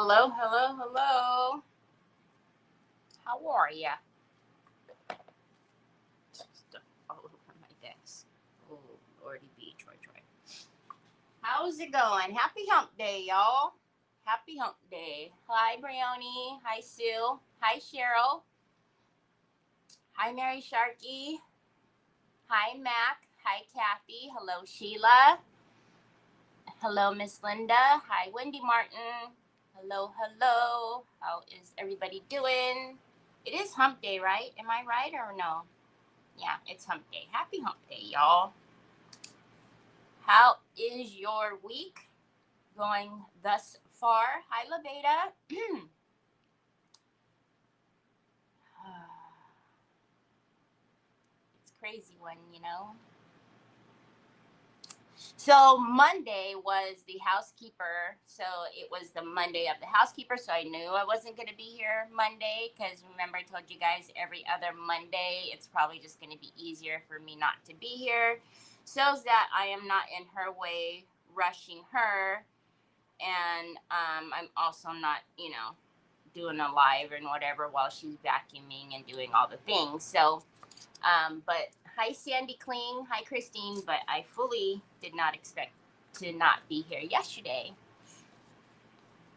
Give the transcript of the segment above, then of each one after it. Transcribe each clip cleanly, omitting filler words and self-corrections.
Hello, hello, hello. How are ya? Stuff all over my desk. Oh, Lordy B, Troy. How's it going? Happy hump day, y'all. Happy hump day. Hi, Brioni. Hi, Sue. Hi, Cheryl. Hi, Mary Sharkey. Hi, Mac. Hi, Kathy. Hello, Sheila. Hello, Miss Linda. Hi, Wendy Martin. Hello, hello. How is everybody doing? It is hump day, right? Am I right or no? Yeah, it's hump day. Happy hump day, y'all. How is your week going thus far? Hi, LaVeda. It's crazy one. So Monday was the housekeeper. So it was the Monday of the housekeeper. So I knew I wasn't going to be here Monday because remember I told you guys every other Monday, it's probably just going to be easier for me not to be here. So that I am not in her way rushing her. And I'm also not, doing a live and whatever while she's vacuuming and doing all the things. So, but hi, Sandy Kling. Hi, Christine. But I fully did not expect to not be here yesterday.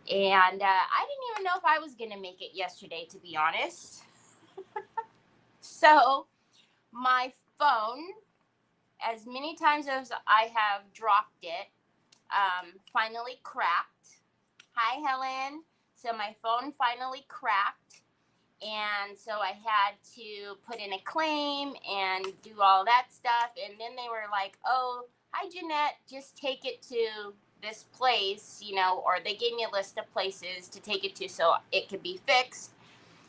And I didn't even know if I was going to make it yesterday, to be honest. So my phone, as many times as I have dropped it, finally cracked. Hi, Helen. So my phone finally cracked. And so I had to put in a claim and do all that stuff. And then they were like, oh, hi, Jeanette, just take it to this place, or they gave me a list of places to take it to so it could be fixed.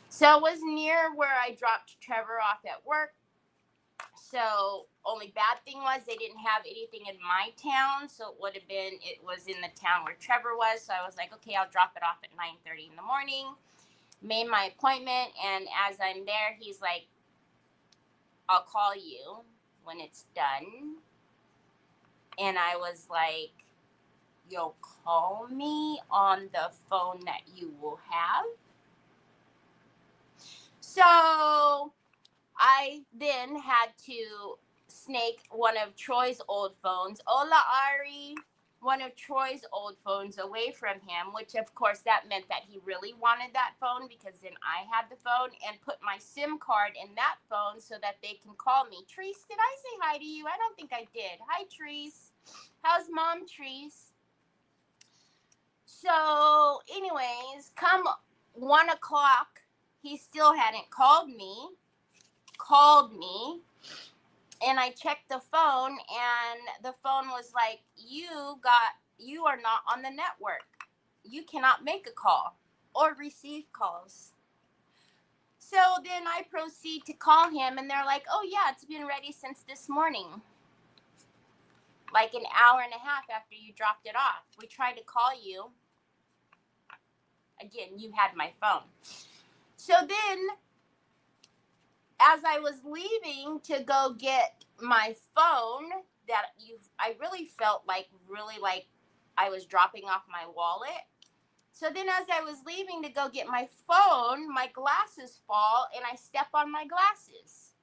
So it was near where I dropped Trevor off at work. So only bad thing was they didn't have anything in my town. So it was in the town where Trevor was. So I was like, okay, I'll drop it off at 9:30 in the morning. Made my appointment. And as I'm there, he's like, I'll call you when it's done. And I was like, you'll call me on the phone that you will have. So I then had to snake one of Troy's old phones. Hola, Ari. One of Troy's old phones away from him, which of course that meant that he really wanted that phone because then I had the phone and put my SIM card in that phone so that they can call me. Treese, did I say hi to you? I don't think I did. Hi, Treese. How's Mom, Treese? So anyways, come 1 o'clock, he still hadn't called me. And I checked the phone and the phone was like, you are not on the network. You cannot make a call or receive calls. So then I proceed to call him and they're like, oh yeah, it's been ready since this morning. Like an hour and a half after you dropped it off. We tried to call you. Again, you had my phone. So then as I was leaving to go get my phone I really felt like I was dropping off my wallet. So then as I was leaving to go get my phone, my glasses fall and I step on my glasses.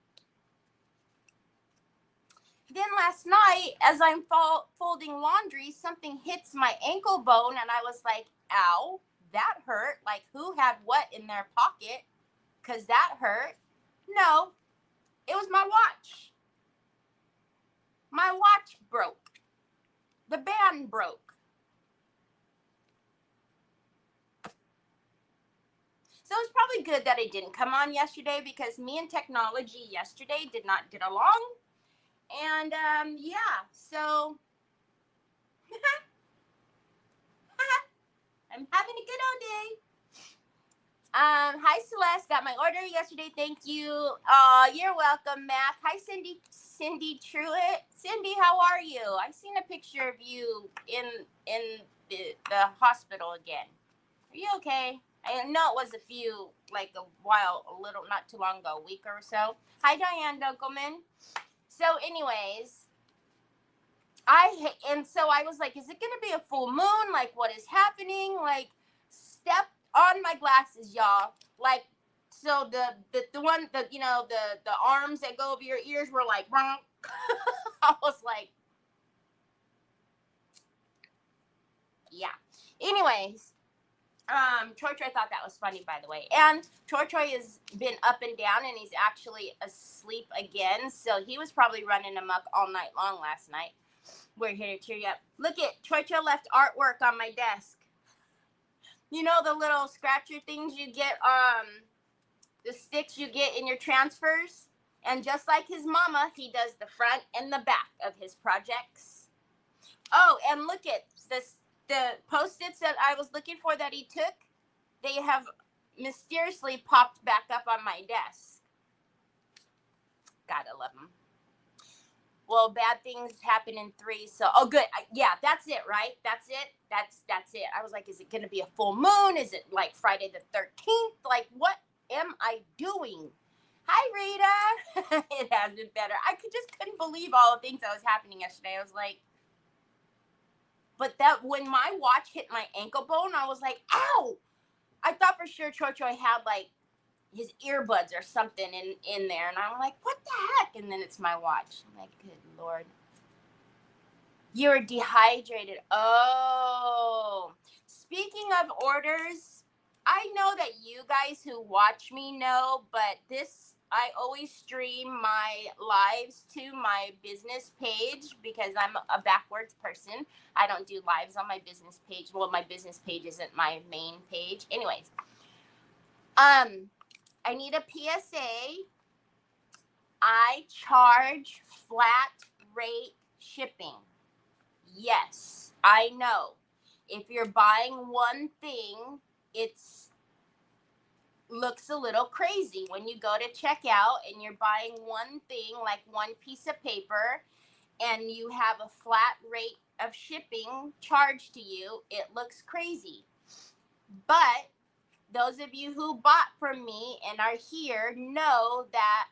Then last night, as I'm folding laundry, something hits my ankle bone and I was like, ow, that hurt. Like who had what in their pocket? Because that hurt. No, it was my watch. My watch broke. The band broke. So it's probably good that I didn't come on yesterday because me and technology yesterday did not get along. And yeah, so I'm having a good old day. Hi Celeste, got my order yesterday. Thank you. You're welcome, Matt. Hi Cindy Truitt. Cindy, how are you? I seen a picture of you in the hospital again. Are you okay? I know it was not too long ago, a week or so. Hi Diane Dunkelman. So anyways, so I was like, is it gonna be a full moon? Like what is happening? Like stepped on my glasses, y'all. Like, so the one, the arms that go over your ears were like, wrong. I was like, yeah. Anyways, Troy thought that was funny, by the way. And Troy has been up and down, and he's actually asleep again. So he was probably running amok all night long last night. We're here to cheer you up. Look at Troy left artwork on my desk. You know the little scratcher things you get, the sticks you get in your transfers? And just like his mama, he does the front and the back of his projects. Oh, and look at this. The Post-its that I was looking for that he took, they have mysteriously popped back up on my desk. Gotta love them. Well, bad things happen in 3. So, oh, good. Yeah, that's it, right? That's it. That's it. I was like, is it going to be a full moon? Is it like Friday the 13th? Like, what am I doing? Hi, Rita. It has been better. I couldn't believe all the things that was happening yesterday. I was like, but that when my watch hit my ankle bone, I was like, ow. I thought for sure Troy had like his earbuds or something in there. And I'm like, what the heck? And then it's my watch. I'm like, good Lord. You're dehydrated. Oh. Speaking of orders, I know that you guys who watch me know, but I always stream my lives to my business page because I'm a backwards person. I don't do lives on my business page. Well, my business page isn't my main page. Anyways, I need a PSA. I charge flat rate shipping. Yes, I know. If you're buying one thing, it's looks a little crazy when you go to checkout and you're buying one thing, like one piece of paper, and you have a flat rate of shipping charged to you. It looks crazy. But those of you who bought from me and are here know that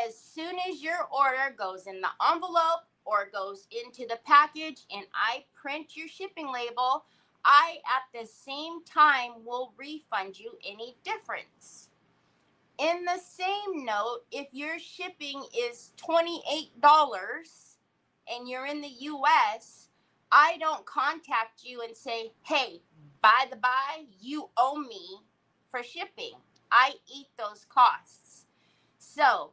as soon as your order goes in the envelope or goes into the package and I print your shipping label, I at the same time will refund you any difference. In the same note, if your shipping is $28 and you're in the US, I don't contact you and say, hey, by the by, you owe me for shipping. I eat those costs. So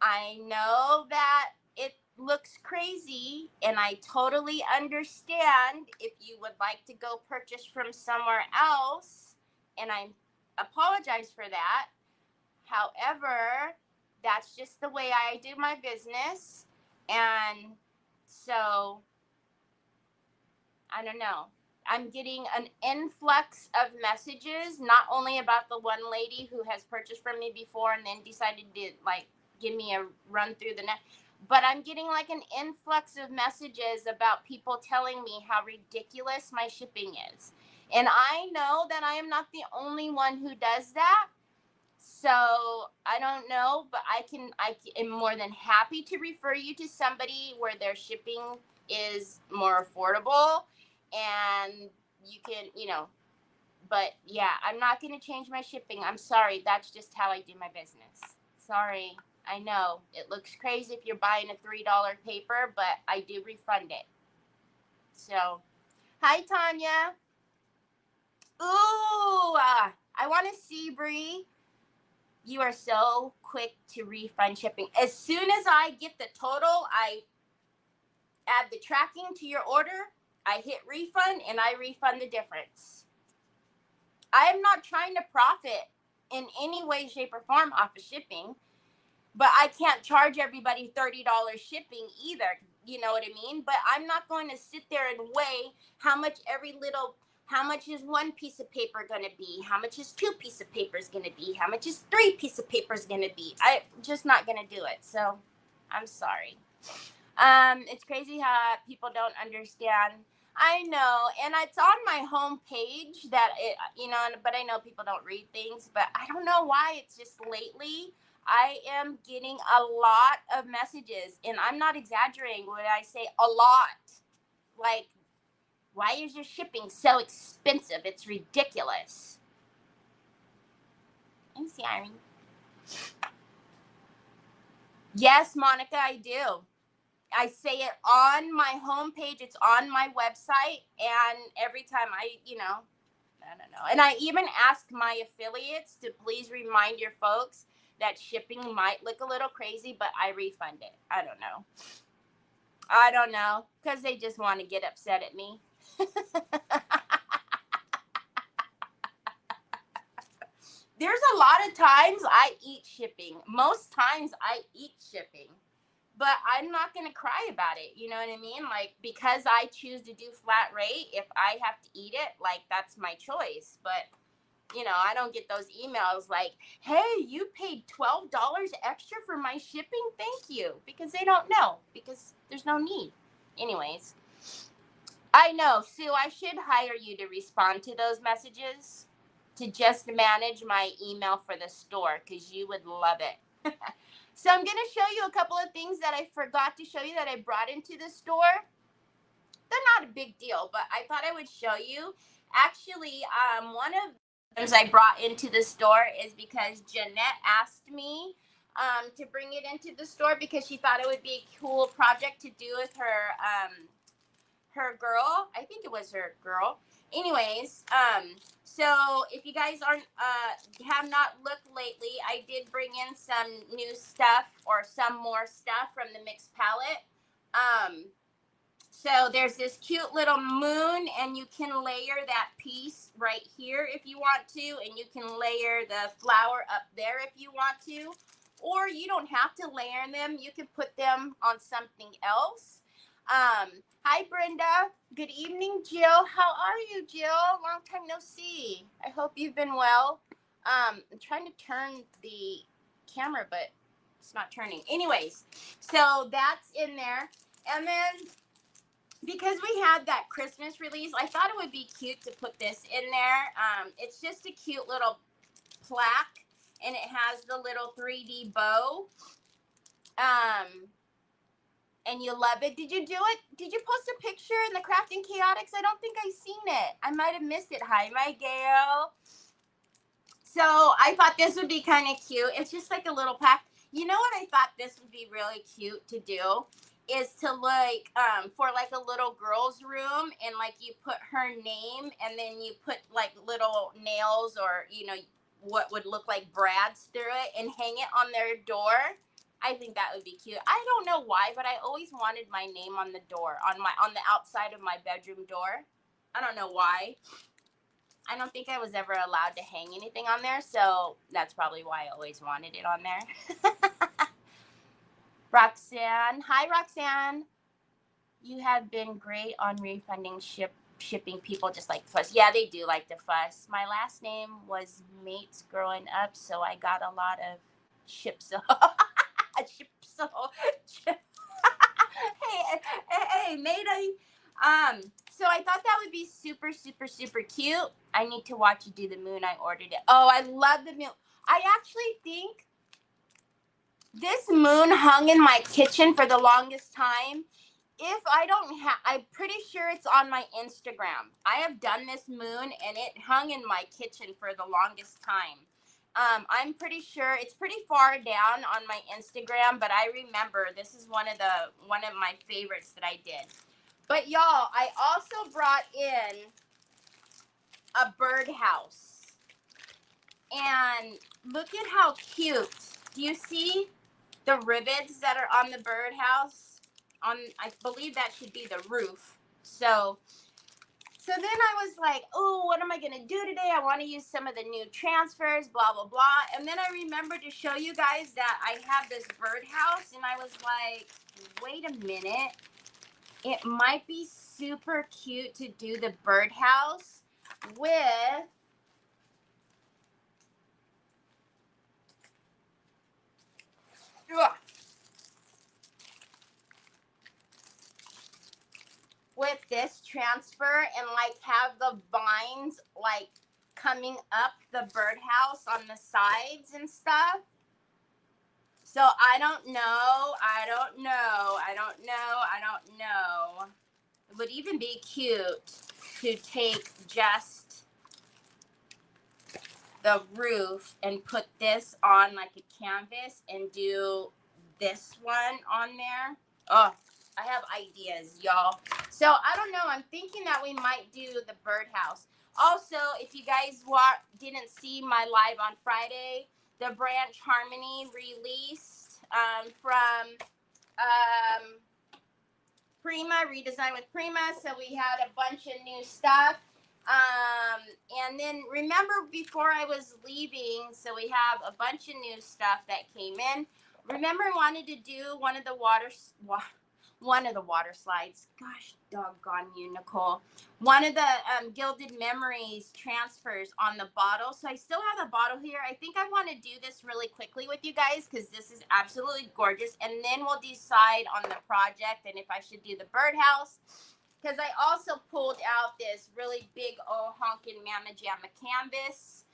I know that it looks crazy, and I totally understand if you would like to go purchase from somewhere else, and I apologize for that. However, that's just the way I do my business, and so I don't know. I'm getting an influx of messages, not only about the one lady who has purchased from me before and then decided to like give me a run through the net, but I'm getting like an influx of messages about people telling me how ridiculous my shipping is. And I know that I am not the only one who does that. So I don't know, but I am more than happy to refer you to somebody where their shipping is more affordable, and you can, but yeah, I'm not going to change my shipping. I'm sorry. That's just how I do my business. Sorry. I know it looks crazy if you're buying a $3 paper, but I do refund it. So, hi, Tanya. Ooh, I want to see, Bree. You are so quick to refund shipping. As soon as I get the total, I add the tracking to your order, I hit refund, and I refund the difference. I am not trying to profit in any way, shape, or form off of shipping, but I can't charge everybody $30 shipping either. You know what I mean? But I'm not going to sit there and weigh how much is one piece of paper going to be? How much is 2 pieces of paper is going to be? How much is 3 pieces of paper is going to be? I'm just not going to do it. So I'm sorry. It's crazy how people don't understand. I know, and it's on my home page that but I know people don't read things, but I don't know why. It's just lately I am getting a lot of messages, and I'm not exaggerating when I say a lot. Like, Why is your shipping so expensive? It's ridiculous. Let me see, Irene. Yes, Monica, I do. I say it on my homepage. It's on my website. And every time I don't know. And I even ask my affiliates to please remind your folks that shipping might look a little crazy, but I refund it. I don't know. Because they just want to get upset at me. There's a lot of times I eat shipping. Most times I eat shipping. But I'm not going to cry about it. You know what I mean? Like, because I choose to do flat rate, if I have to eat it, like, that's my choice. But, I don't get those emails like, hey, you paid $12 extra for my shipping? Thank you. Because they don't know. Because there's no need. Anyways, I know, Sue, I should hire you to respond to those messages, to just manage my email for the store, because you would love it. So I'm going to show you a couple of things that I forgot to show you that I brought into the store. They're not a big deal, but I thought I would show you. Actually, one of the things I brought into the store is because Jeanette asked me to bring it into the store because she thought it would be a cool project to do with her girl. I think it was her girl. Anyways, so if you guys aren't have not looked lately, I did bring in some new stuff or some more stuff from the mixed palette. So there's this cute little moon, and you can layer that piece right here if you want to, and you can layer the flower up there if you want to, or you don't have to layer them. You can put them on something else. Hi, Brenda. Good evening, Jill. How are you, Jill? Long time no see. I hope you've been well. I'm trying to turn the camera, but it's not turning. Anyways, so that's in there. And then because we had that Christmas release, I thought it would be cute to put this in there. It's just a cute little plaque, and it has the little 3D bow. And you love it. Did you do it? Did you post a picture in the Crafting Chaotix? I don't think I seen it. I might have missed it. Hi, my Gail. So I thought this would be kind of cute. It's just like a little pack. You know what I thought this would be really cute to do is to like for like a little girl's room, and like you put her name, and then you put like little nails or what would look like brads through it, and hang it on their door. I think that would be cute. I don't know why, but I always wanted my name on the door, on the outside of my bedroom door. I don't know why. I don't think I was ever allowed to hang anything on there, so that's probably why I always wanted it on there. Roxanne. Hi, Roxanne. You have been great on refunding shipping. People just like to fuss. Yeah, they do like to fuss. My last name was Mates growing up, so I got a lot of ships. Hey, mate. So I thought that would be super, super, super cute. I need to watch you do the moon. I ordered it. Oh, I love the moon. I actually think this moon hung in my kitchen for the longest time. If I don't have, I'm pretty sure it's on my Instagram. I have done this moon, and it hung in my kitchen for the longest time. I'm pretty sure it's pretty far down on my Instagram, but I remember this is one of my favorites that I did. But y'all, I also brought in a birdhouse, and look at how cute. Do you see the rivets that are on the birdhouse? I believe that should be the roof. So then I was like, oh, what am I going to do today? I want to use some of the new transfers, blah, blah, blah. And then I remembered to show you guys that I have this birdhouse, and I was like, wait a minute. It might be super cute to do the birdhouse with this transfer, and like have the vines like coming up the birdhouse on the sides and stuff. So I don't know. would even be cute to take just the roof and put this on like a canvas and do this one on there. Oh, I have ideas, y'all. So I don't know. I'm thinking that we might do the birdhouse. Also, if you guys didn't see my live on Friday, the Branch Harmony released from Prima, redesigned with Prima. So we had a bunch of new stuff. And then remember before I was leaving, so we have a bunch of new stuff that came in. Remember I wanted to do one of the water slides. Gosh, doggone you, Nicole. One of the Gilded Memories transfers on the bottle. So I still have the bottle here. I think I want to do this really quickly with you guys because this is absolutely gorgeous. And then we'll decide on the project and if I should do the birdhouse. Because I also pulled out this really big old honkin' Mama Jamma canvas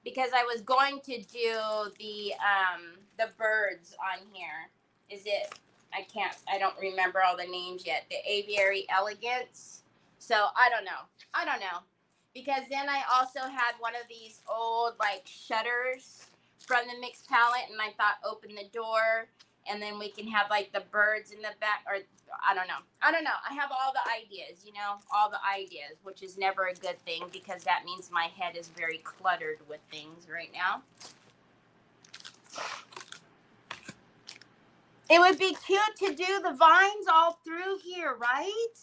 because I was going to do the birds on here. I don't remember all the names yet. The Aviary Elegance. So I don't know. Because then I also had one of these old like shutters from the mixed palette and I thought open the door and then we can have like the birds in the back or I don't know. I have all the ideas, all the ideas, which is never a good thing because that means my head is very cluttered with things right now. It would be cute to do the vines all through here, right?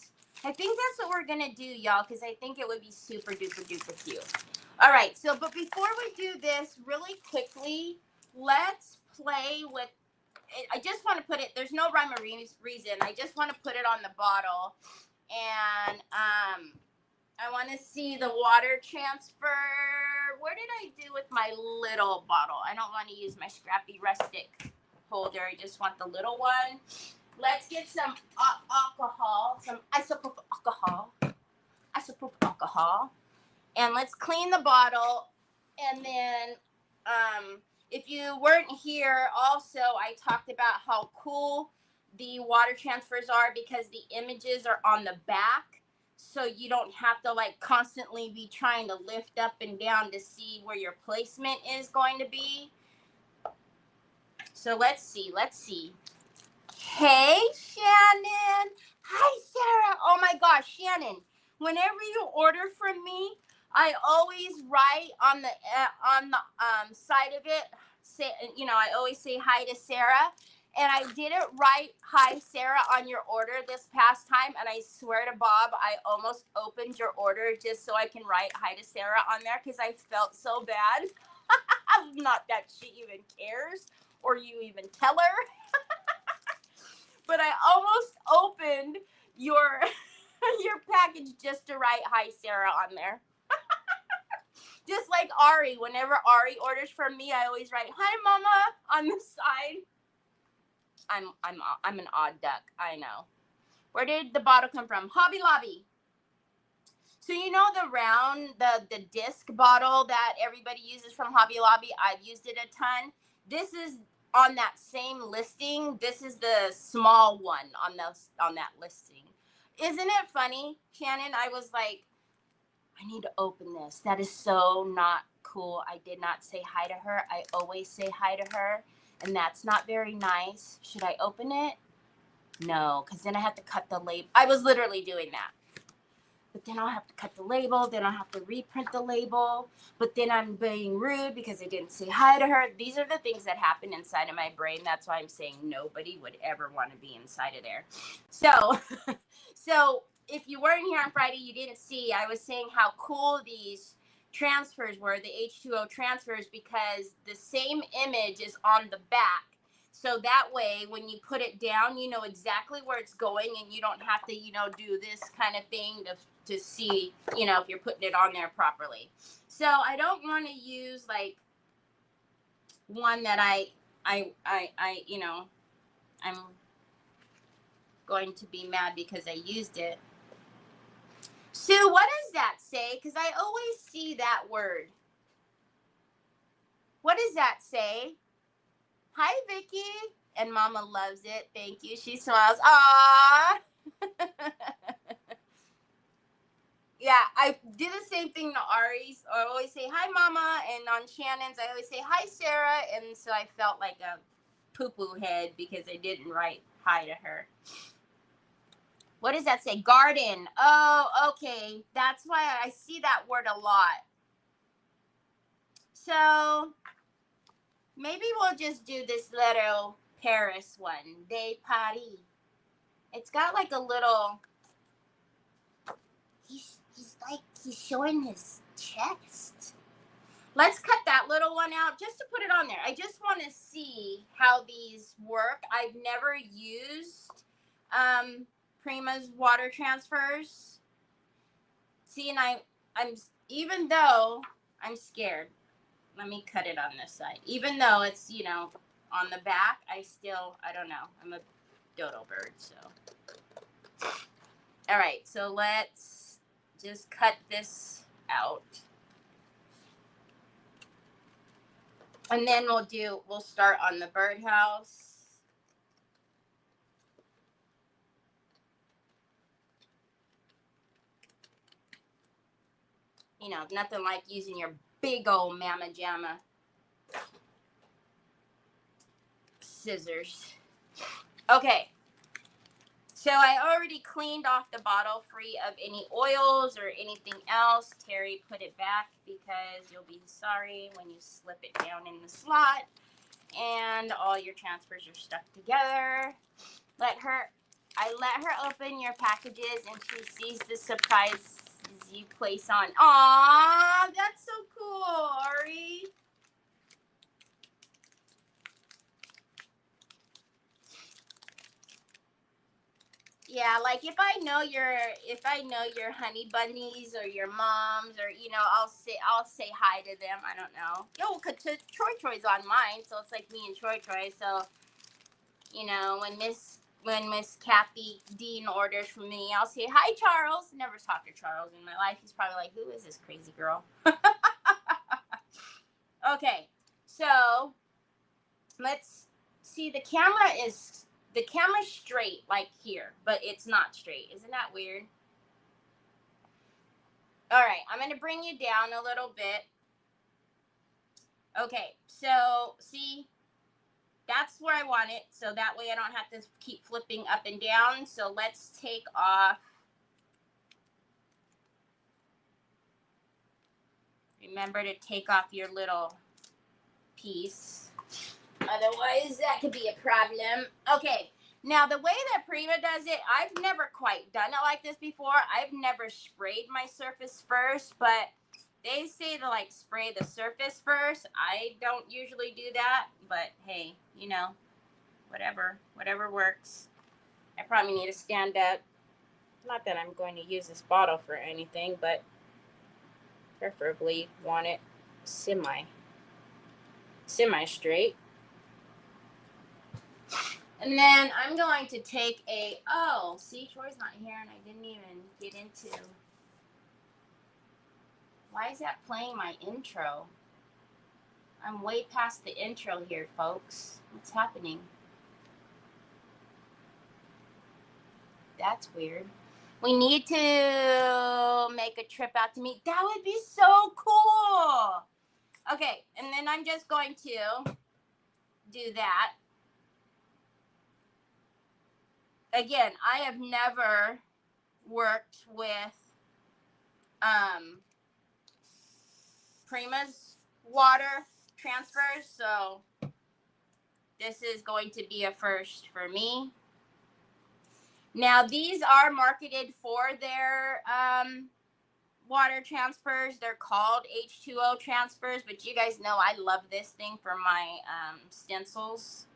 I think that's what we're going to do, y'all, because I think it would be super duper duper cute. All right, so but before we do this, really quickly, let's play with, I just want to put it, there's no rhyme or reason. I just want to put it on the bottle. And I want to see the water transfer. Where did I do with my little bottle? I don't want to use my scrappy rustic holder. I just want the little one. Let's get some alcohol, some isopropyl alcohol, and let's clean the bottle. And then, if you weren't here, also I talked about how cool the water transfers are because the images are on the back, so you don't have to like constantly be trying to lift up and down to see where your placement is going to be. So let's see. Hey, Shannon. Hi, Sarah. Oh my gosh, Shannon. Whenever you order from me, I always write on the side of it. I always say hi to Sarah. And I didn't write hi, Sarah, on your order this past time. And I swear to Bob, I almost opened your order just so I can write hi to Sarah on there because I felt so bad. Not that she even cares or you even tell her. But I almost opened your package just to write hi, Sarah, on there. Just like Ari. Whenever Ari orders from me, I always write hi, Mama on the side. I'm an odd duck. I know. Where did the bottle come from? Hobby Lobby. So the round, the disc bottle that everybody uses from Hobby Lobby. I've used it a ton. This is on that same listing. This is the small one on that listing. Isn't it funny, Shannon? I was like, I need to open this. That is so not cool. I did not say hi to her. I always say hi to her, and that's not very nice. Should I open it? No, because then I have to cut the label. I was literally doing that. But then I'll have to cut the label. Then I'll have to reprint the label. But then I'm being rude because I didn't say hi to her. These are the things that happen inside of my brain. That's why I'm saying nobody would ever want to be inside of there. So if you weren't here on Friday, you didn't see, I was saying how cool these transfers were, the H2O transfers, because the same image is on the back. So that way, when you put it down, you know exactly where it's going and you don't have to, do this kind of thing to see, if you're putting it on there properly. So I don't want to use like one that I'm going to be mad because I used it. Sue, what does that say? Because I always see that word. What does that say? Hi, Vicky. And Mama loves it. Thank you. She smiles. Aww. Yeah, I do the same thing to Ari's. I always say hi, Mama, and on Shannon's, I always say hi, Sarah, and so I felt like a poo-poo head because I didn't write hi to her. What does that say? Garden. Oh, okay. That's why I see that word a lot. So maybe we'll just do this little Paris one. De Paris. It's got like a little. He's showing his chest. Let's cut that little one out just to put it on there. I just want to see how these work. I've never used Prima's water transfers. See, and I'm even though I'm scared. Let me cut it on this side. Even though it's, on the back, I don't know. I'm a dodo bird, so. All right, so let's just cut this out. And then we'll start on the birdhouse. Nothing like using your big old Mama Jamma scissors. Okay. So I already cleaned off the bottle free of any oils or anything else. Terry put it back because you'll be sorry when you slip it down in the slot and all your transfers are stuck together. I let her open your packages and she sees the surprises you place on. Aw, that's so cool, Ari. Yeah, like if I know your honey bunnies or your moms or I'll say hi to them. I don't know. Yo, cause Troy's on mine, so it's like me and Troy. So when Miss Kathy Dean orders from me, I'll say hi, Charles. Never talked to Charles in my life. He's probably like, who is this crazy girl? Okay, so let's see. The camera's straight like here, but it's not straight. Isn't that weird? All right, I'm going to bring you down a little bit. Okay, so see, that's where I want it. So that way I don't have to keep flipping up and down. So let's take off. Remember to take off your little piece. Otherwise, that could be a problem. Okay. Now, the way that Prima does it, I've never quite done it like this before. I've never sprayed my surface first, but they say to spray the surface first. I don't usually do that, but hey, whatever works. I probably need to stand up. Not that I'm going to use this bottle for anything, but preferably want it semi straight. And then I'm going to take see, Troy's not here and I didn't even get into. Why is that playing my intro? I'm way past the intro here, folks. What's happening? That's weird. We need to make a trip out to meet. That would be so cool. Okay, and then I'm just going to do that. Again, I have never worked with Prima's water transfers, so this is going to be a first for me. Now, these are marketed for their water transfers. They're called H2O transfers, but you guys know I love this thing for my stencils.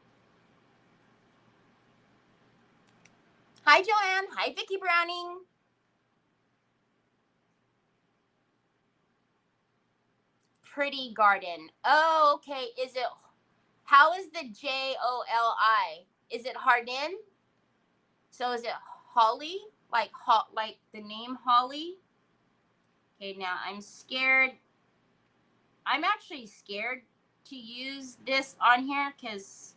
Hi, Joanne. Hi, Vicki Browning. Pretty Garden. Oh, okay. How is the Joli? Is it Hardin? So is it Holly? Like the name Holly? Okay, now I'm scared. I'm actually scared to use this on here because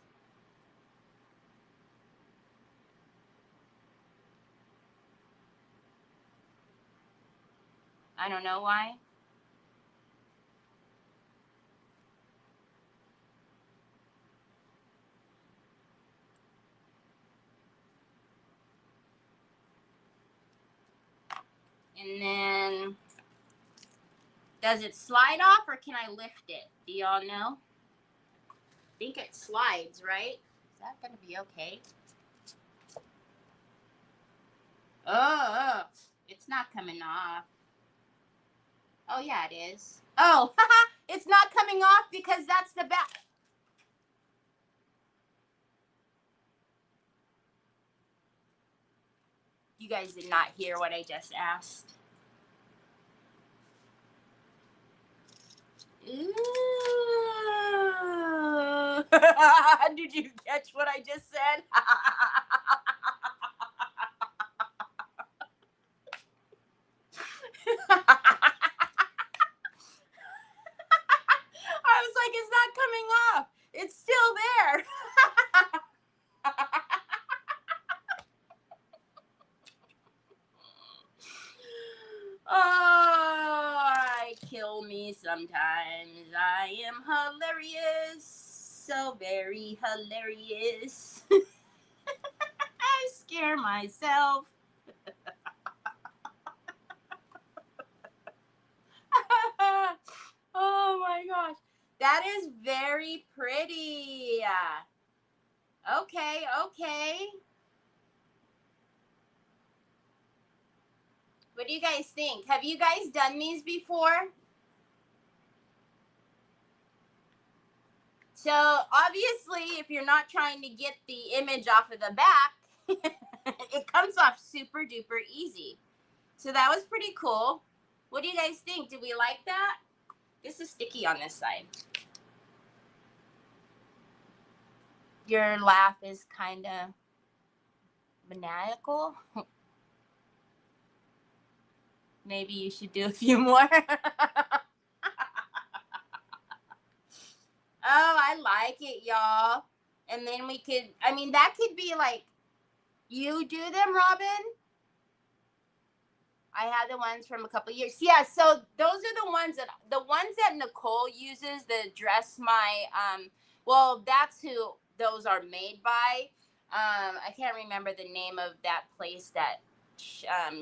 I don't know why. And then, does it slide off or can I lift it? Do y'all know? I think it slides, right? Is that going to be okay? Oh, it's not coming off. Oh, yeah, it is. Oh, it's not coming off because that's the back. You guys did not hear what I just asked. Ooh. Did you catch what I just said? I was like, it's not coming off. It's still there. Oh, kill me sometimes. I am hilarious. So very hilarious. I scare myself. Oh my gosh. That is very pretty. Okay, okay. What do you guys think? Have you guys done these before? So obviously, if you're not trying to get the image off of the back, it comes off super duper easy. So that was pretty cool. What do you guys think? Do we like that? This is sticky on this side. Your laugh is kind of maniacal. Maybe you should do a few more. Oh, I like it, y'all. And then we could, I mean, that could be like, you do them, Robin? I had the ones from a couple years. Yeah, so those are the ones that Nicole uses, the Dress My, well, that's who those are made by. I can't remember the name of that place that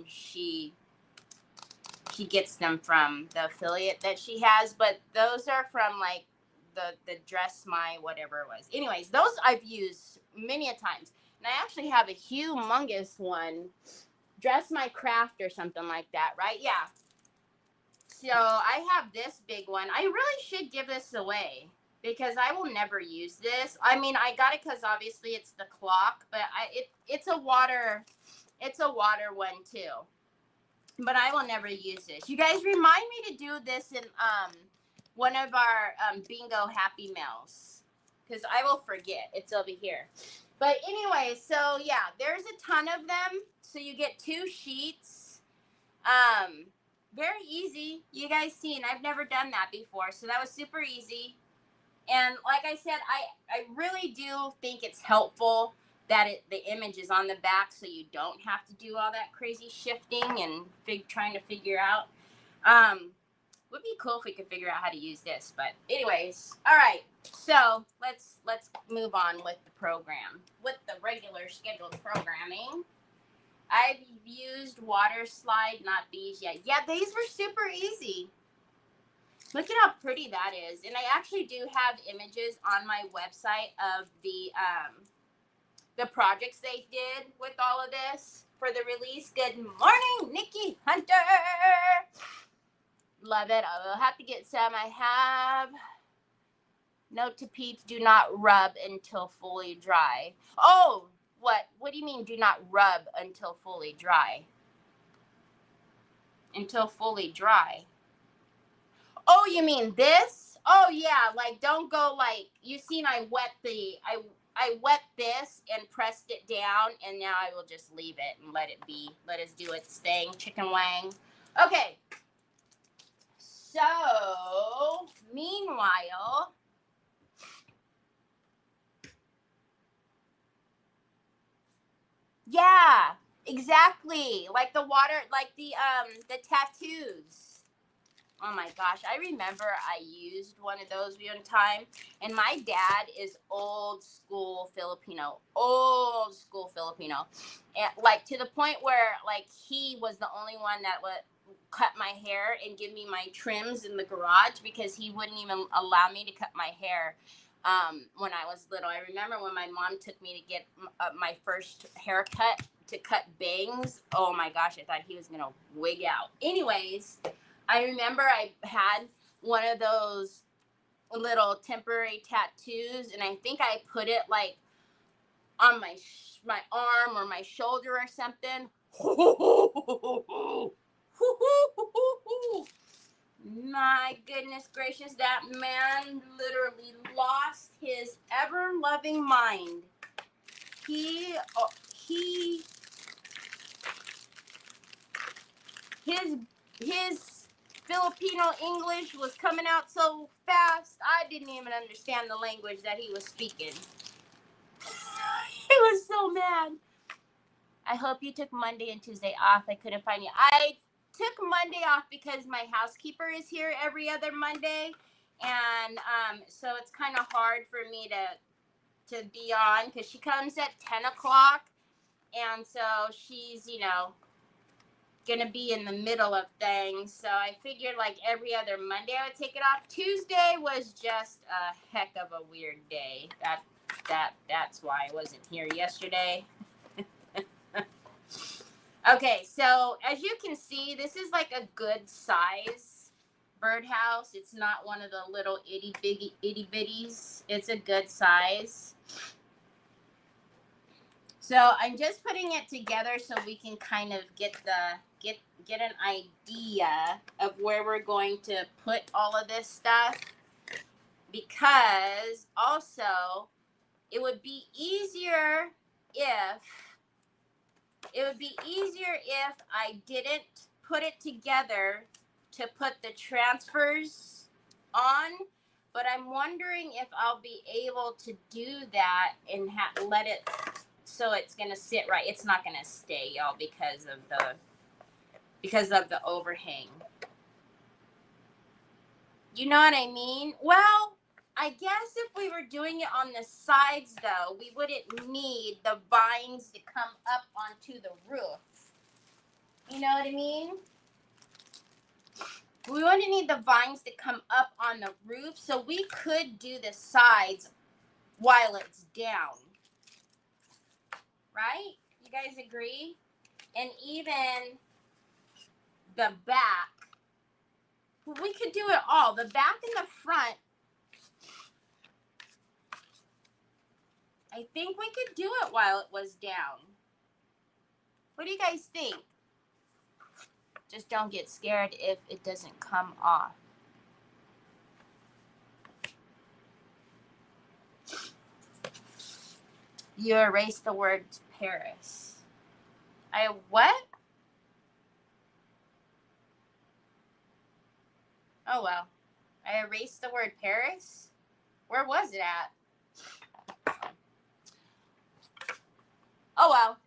she gets them from, the affiliate that she has, but those are from like the Dress My whatever it was. Anyways, those I've used many a times, and I actually have a humongous one, Dress My Craft or something like that, right? Yeah. So I have this big one. I really should give this away because I will never use this. I mean, I got it because obviously it's the clock, but it's a water one too. But I will never use this. You guys remind me to do this in one of our bingo happy meals because I will forget. It's over here. But anyway, so yeah, there's a ton of them. So you get 2 sheets. Very easy. You guys seen, I've never done that before. So that was super easy. And like I said, I really do think it's helpful that the image is on the back so you don't have to do all that crazy shifting and trying to figure out. Would be cool if we could figure out how to use this. But anyways, all right. So let's move on with the program, with the regular scheduled programming. I've used water slide, not bees yet. Yeah, these were super easy. Look at how pretty that is. And I actually do have images on my website of the projects they did with all of this for the release. Good morning, Nikki Hunter. Love it. I will have to get some. I have. Note to peeps, do not rub until fully dry. Oh, what? What do you mean do not rub until fully dry? Until fully dry. Oh, you mean this? Oh yeah, like don't go like, you seen I wet this and pressed it down, and now I will just leave it and let it be. Let us do its thing. Chicken wang. Okay. So, meanwhile, yeah. Exactly. Like the water, like the tattoos. Oh my gosh, I remember I used one of those one time, and my dad is old school Filipino, and like to the point where like he was the only one that would cut my hair and give me my trims in the garage because he wouldn't even allow me to cut my hair. When I was little, I remember when my mom took me to get my first haircut to cut bangs. Oh my gosh, I thought he was gonna wig out. Anyways, I remember I had one of those little temporary tattoos, and I think I put it like on my arm or my shoulder or something. My goodness gracious, that man literally lost his ever-loving mind. He his Filipino English was coming out so fast, I didn't even understand the language that he was speaking. He was so mad. I hope you took Monday and Tuesday off. I couldn't find you. I took Monday off because my housekeeper is here every other Monday, and so it's kind of hard for me to be on because she comes at 10 o'clock, and so she's gonna be in the middle of things. So I figured like every other Monday I would take it off. Tuesday was just a heck of a weird day. That's why I wasn't here yesterday. Okay, so as you can see, this is like a good size birdhouse. It's not one of the little itty bitties. It's a good size. So I'm just putting it together so we can kind of get an idea of where we're going to put all of this stuff, because also it would be easier if I didn't put it together to put the transfers on, but I'm wondering if I'll be able to do that and let it so it's gonna sit right. It's not gonna stay, y'all, because of the overhang. You know what I mean? Well, I guess if we were doing it on the sides, though, we wouldn't need the vines to come up onto the roof. You know what I mean? We wouldn't need the vines to come up on the roof, so we could do the sides while it's down. Right? You guys agree? And even the back. We could do it all. The back and the front. I think we could do it while it was down. What do you guys think? Just don't get scared if it doesn't come off. You erased the word Paris. I what? Oh well. I erased the word Paris? Where was it at? Oh well.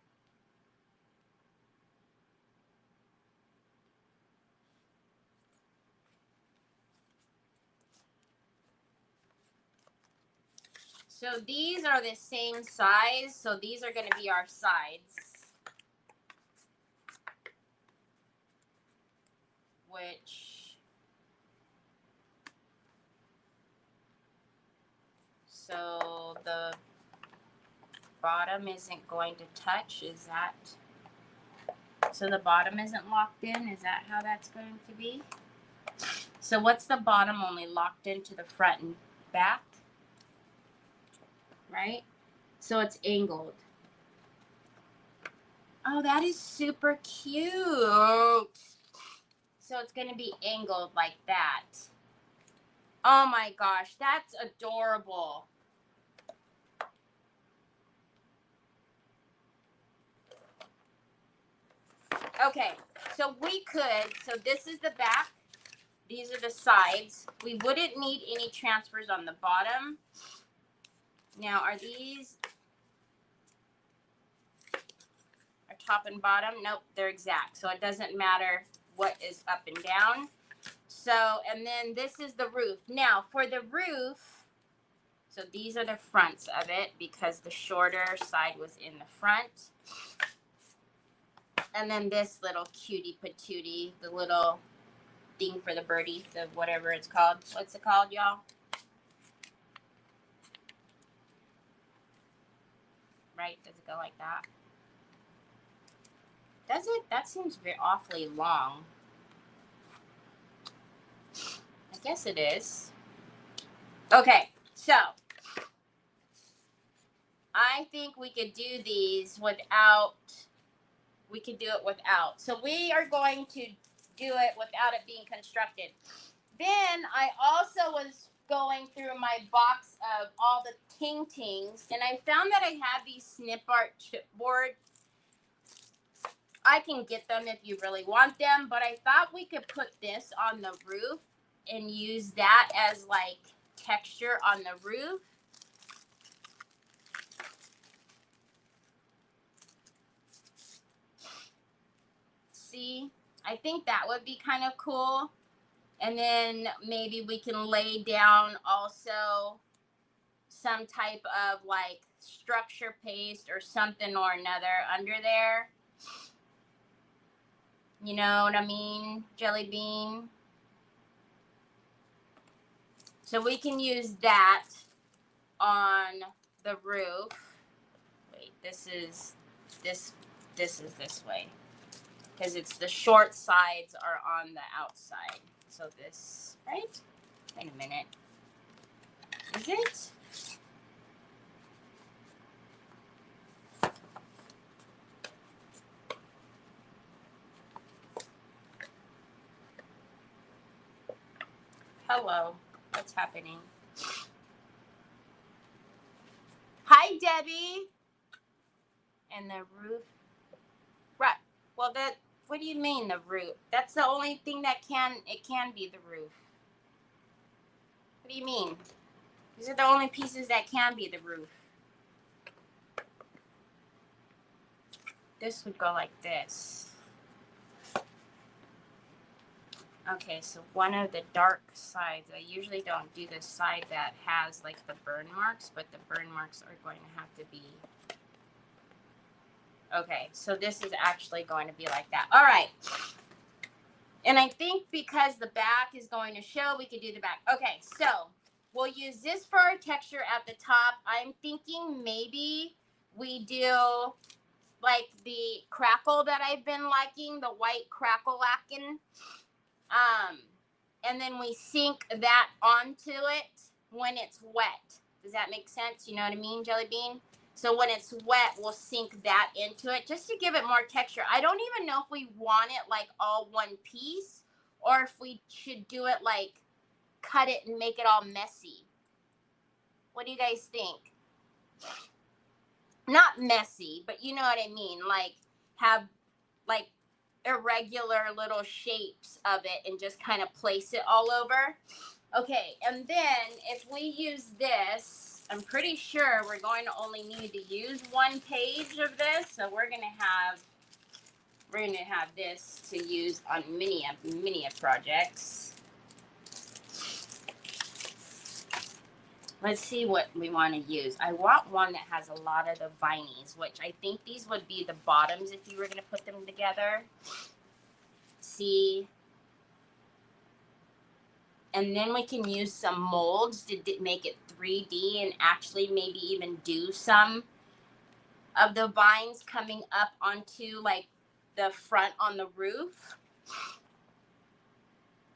So these are the same size. So these are going to be our sides. Which, so the bottom isn't going to touch. Is that, so the bottom isn't locked in? Is that how that's going to be? So what's the bottom only locked into the front and back? Right? So it's angled. Oh, that is super cute. So it's going to be angled like that. Oh my gosh, that's adorable. Okay, so we could, so this is the back. These are the sides. We wouldn't need any transfers on the bottom. Now, are top and bottom? Nope, they're exact. So it doesn't matter what is up and down. So, and then this is the roof. Now, for the roof, so these are the fronts of it because the shorter side was in the front. And then this little cutie patootie, the little thing for the birdie, the whatever it's called. What's it called, y'all? Right? Does it go like that? Does it? That seems very awfully long. I guess it is. Okay, so I think we could do these without, we could do it without. So we are going to do it without it being constructed. Then I also was going through my box of all the ting-tings, and I found that I have these Snip Art chipboard. I can get them if you really want them, but I thought we could put this on the roof and use that as like texture on the roof. See, I think that would be kind of cool. And then maybe we can lay down also some type of like structure paste or something or another under there. You know what I mean, Jelly Bean? So we can use that on the roof. Wait, this is this way. Because it's the short sides are on the outside. So this, right? Wait a minute. Is it? Hello. What's happening? Hi, Debbie. And the roof. Right. Well, that. What do you mean the roof? That's the only thing that can be the roof. What do you mean? These are the only pieces that can be the roof. This would go like this. Okay, so one of the dark sides, I usually don't do the side that has like the burn marks, but the burn marks are going to have to be. Okay, so this is actually going to be like that. All right. And I think because the back is going to show, we could do the back. Okay, so we'll use this for our texture at the top. I'm thinking maybe we do like the crackle that I've been liking, the white crackle-lackin'. And then we sink that onto it when it's wet. Does that make sense? You know what I mean, Jelly Bean? So when it's wet, we'll sink that into it just to give it more texture. I don't even know if we want it like all one piece or if we should do it like cut it and make it all messy. What do you guys think? Not messy, but you know what I mean? Like have like irregular little shapes of it and just kind of place it all over. Okay, and then if we use this, I'm pretty sure we're going to only need to use one page of this. So we're gonna have this to use on many projects. Let's see what we want to use. I want one that has a lot of the vinies, which I think these would be the bottoms if you were going to put them together. See? And then we can use some molds to make it 3D and actually maybe even do some of the vines coming up onto like the front on the roof.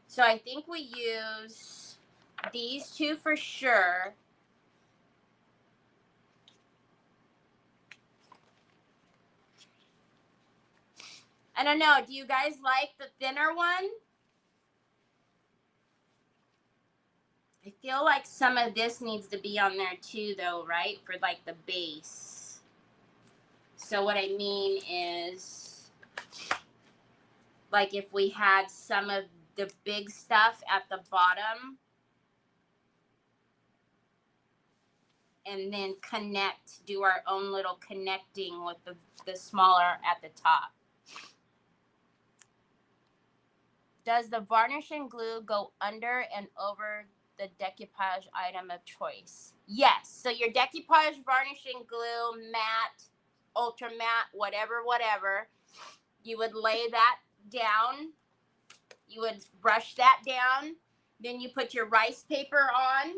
So I think we use these two for sure. I don't know. Do you guys like the thinner one? I feel like some of this needs to be on there too, though, right? For like the base. So what I mean is, like if we had some of the big stuff at the bottom. and then connect, do our own little connecting with the smaller at the top. Does the varnish and glue go under and over the decoupage item of choice? Yes. So your decoupage varnish and glue, matte, ultra matte, whatever, you would lay that down. You would brush that down. Then you put your rice paper on.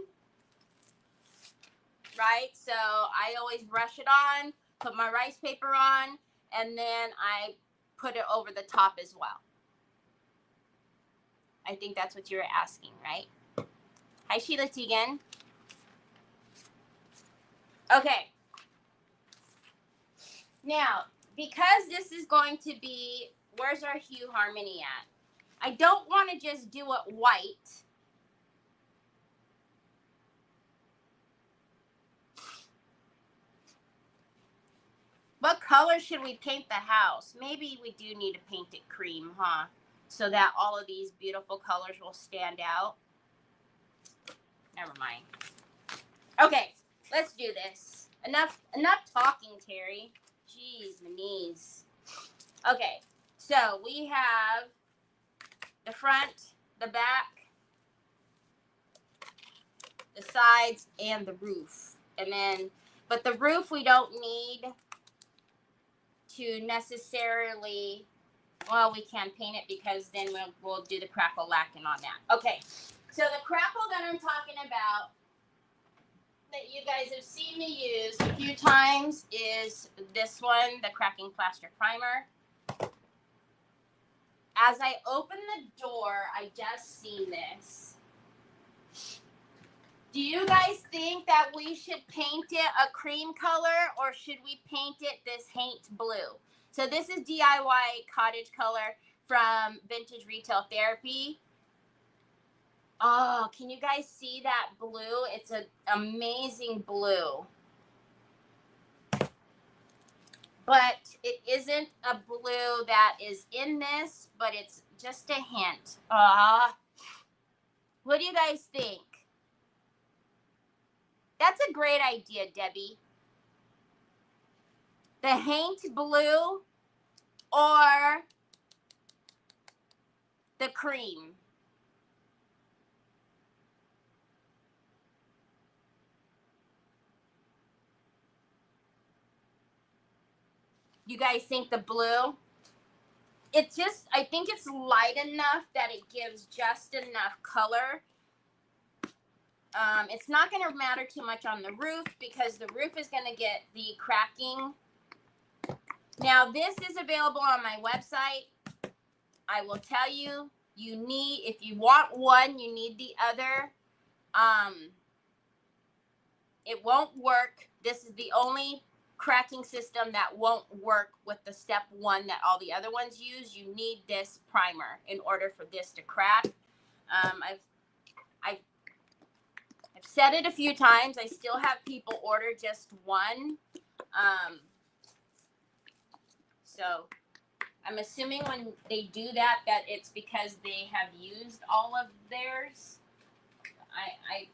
Right? So I always brush it on, put my rice paper on, and then I put it over the top as well. I think that's what you were asking, right? Hi, Sheila Tegan. Okay. Now, because this is going to be, where's our hue harmony at? I don't want to just do it white. What color should we paint the house? Maybe we do need to paint it cream, huh? So that all of these beautiful colors will stand out. Never mind. Okay, let's do this. Enough talking, Terry. Jeez, my knees. Okay, so we have the front, the back, the sides, and the roof. And then, but the roof we don't need to necessarily, well, we can paint it because then we'll do the crackle lacking on that. Okay, so the crackle that I'm talking about that you guys have seen me use a few times is this one, the cracking plaster primer. As I open the door, I just seen this. Do you guys think that we should paint it a cream color or should we paint it this Haint blue? So this is DIY cottage color from Vintage Retail Therapy. Oh, can you guys see that blue? It's an amazing blue. But it isn't a blue that is in this, but it's just a hint. What do you guys think? That's a great idea, Debbie. The Haint blue or the cream? You guys think the blue? It's just, I think it's light enough that it gives just enough color. It's not going to matter too much on the roof because the roof is going to get the cracking. Now, this is available on my website. I will tell you, you need, if you want one, you need the other. It won't work. This is the only cracking system that won't work with the step one that all the other ones use. You need this primer in order for this to crack. I've said it a few times. I still have people order just one. So I'm assuming when they do that, that it's because they have used all of theirs. I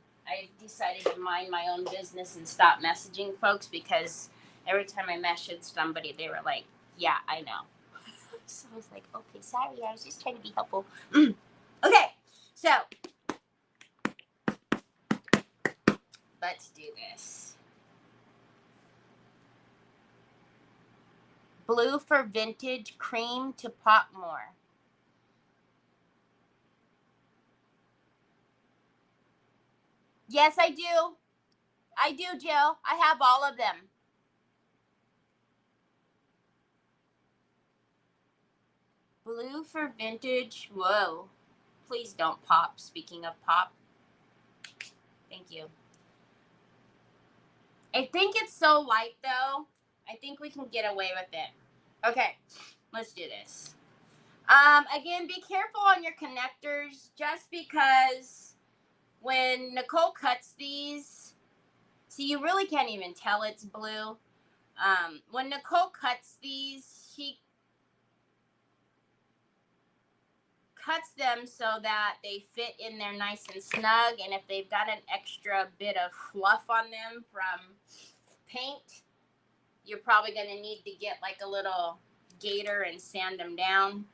decided to mind my own business and stop messaging folks because every time I messaged somebody, they were like, yeah, I know. So I was like, okay, sorry, I was just trying to be helpful. Okay, so let's do this. Blue for vintage, cream to pop more. Yes, I do. I do, Jill. I have all of them. Blue for vintage. Whoa. Please don't pop. Speaking of pop. Thank you. I think it's so light, though. I think we can get away with it. Okay. Let's do this. Again, be careful on your connectors just because when Nicole cuts these, see, you really can't even tell it's blue. When Nicole cuts these, she cuts them so that they fit in there nice and snug. And if they've got an extra bit of fluff on them from paint, you're probably going to need to get like a little gator and sand them down.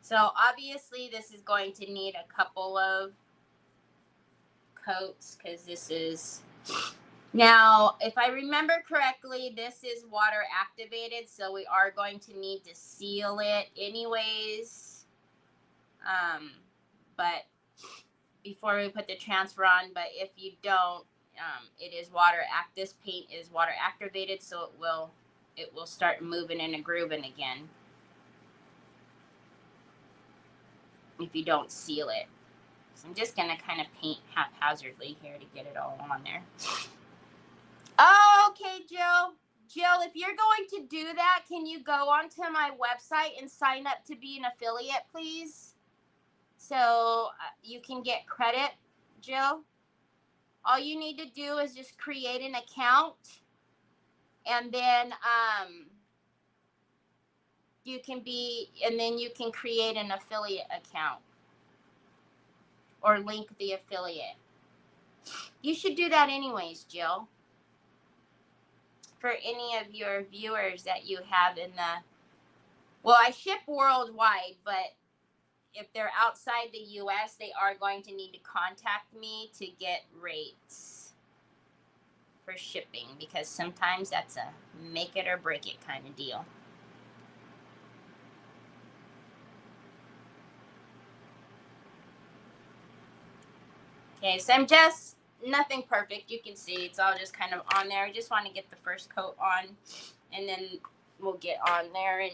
So obviously this is going to need a couple of coats because this is, now if I remember correctly, this is water activated, so we are going to need to seal it anyways. But before we put the transfer on, but if you don't, it is this paint is water activated, so it will start moving and grooving again if you don't seal it. So I'm just gonna kind of paint haphazardly here to get it all on there. Oh, okay, Jill. Jill, if you're going to do that, can you go onto my website and sign up to be an affiliate, please? So you can get credit, Jill. All you need to do is just create an account, and then you can create an affiliate account or link the affiliate. You should do that anyways, Jill. For any of your viewers that you have I ship worldwide, but if they're outside the US, they are going to need to contact me to get rates for shipping, because sometimes that's a make it or break it kind of deal. Okay, so I'm just, nothing perfect. You can see it's all just kind of on there. I just want to get the first coat on, and then we'll get on there and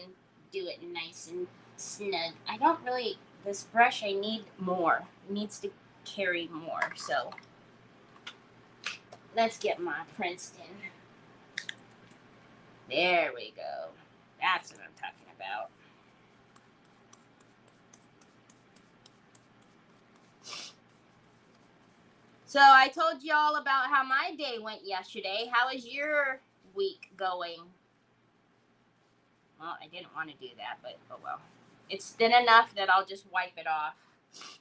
do it nice and snug. I don't really, this brush, I need more. It needs to carry more. So let's get my Princeton. There we go. That's what I'm talking about. So I told y'all about how my day went yesterday. How is your week going? Well, I didn't want to do that, but oh well. It's thin enough that I'll just wipe it off.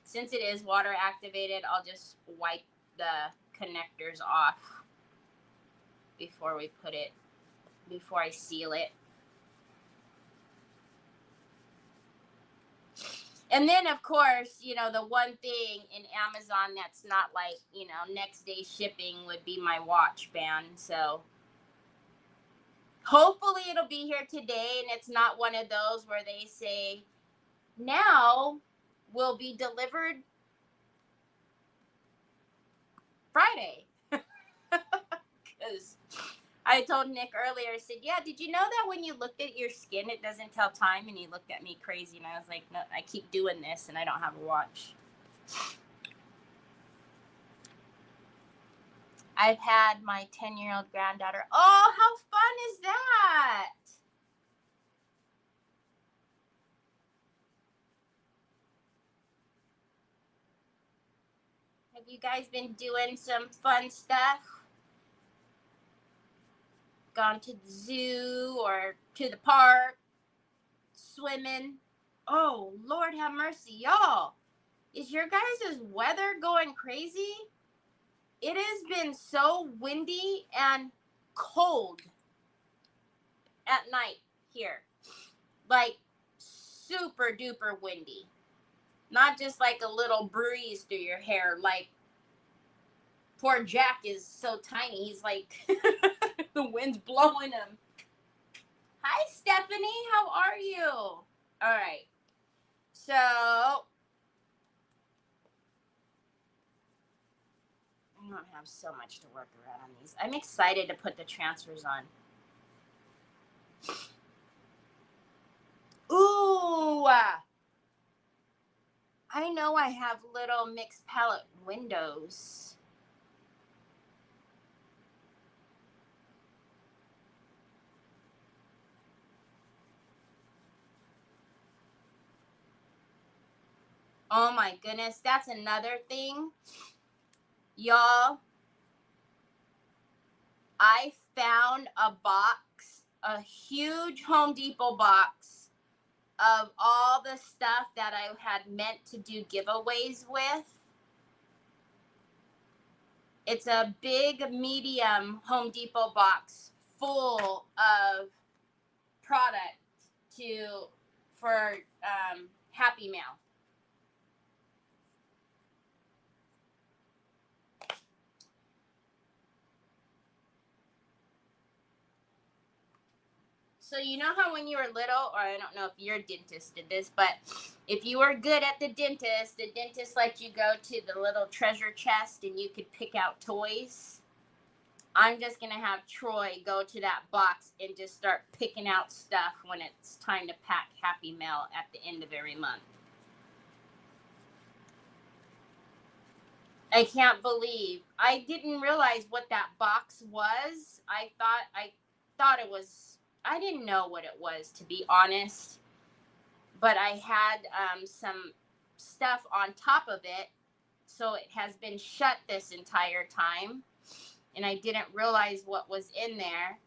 Since it is water activated, I'll just wipe the connectors off before I seal it. And then, of course, the one thing in Amazon that's not like, next day shipping would be my watch band. So hopefully it'll be here today, and it's not one of those where they say, now will be delivered Friday. Because I told Nick earlier, I said, yeah, did you know that when you look at your skin, it doesn't tell time? And he looked at me crazy, and I was like, no, I keep doing this, and I don't have a watch. I've had my 10-year-old granddaughter. Oh, how fun is that? Have you guys been doing some fun stuff? Gone to the zoo or to the park, swimming? Oh, Lord have mercy, y'all. Is your guys' weather going crazy? It has been so windy and cold at night here. Like super duper windy. Not just like a little breeze through your hair. Like poor Jack is so tiny. He's like, the wind's blowing him. Hi, Stephanie. How are you? All right. So I don't have so much to work around on these. I'm excited to put the transfers on. Ooh. I know I have little mixed palette windows. Oh my goodness, that's another thing. Y'all, I found a box, a huge Home Depot box of all the stuff that I had meant to do giveaways with. It's a big, medium Home Depot box full of product for Happy Mail. So you know how when you were little, or I don't know if your dentist did this, but if you were good at the dentist let you go to the little treasure chest and you could pick out toys. I'm just going to have Troy go to that box and just start picking out stuff when it's time to pack Happy Mail at the end of every month. I can't believe. I didn't realize what that box was. I thought it was, I didn't know what it was, to be honest. But I had some stuff on top of it. So it has been shut this entire time. And I didn't realize what was in there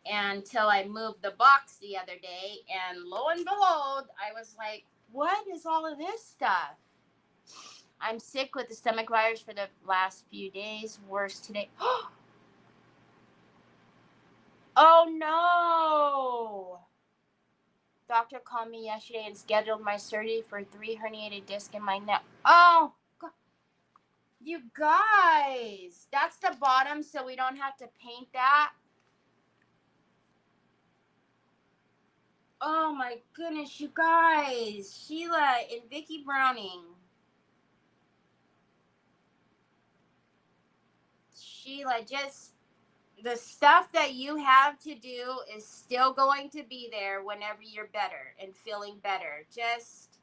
until I moved the box the other day. And lo and behold, I was like, what is all of this stuff? I'm sick with the stomach virus for the last few days. Worse today. Oh no! Doctor called me yesterday and scheduled my surgery for 3 herniated discs in my neck. Oh, God. You guys. That's the bottom, so we don't have to paint that. Oh my goodness, you guys. Sheila and Vicki Browning. Sheila, just the stuff that you have to do is still going to be there whenever you're better and feeling better. Just,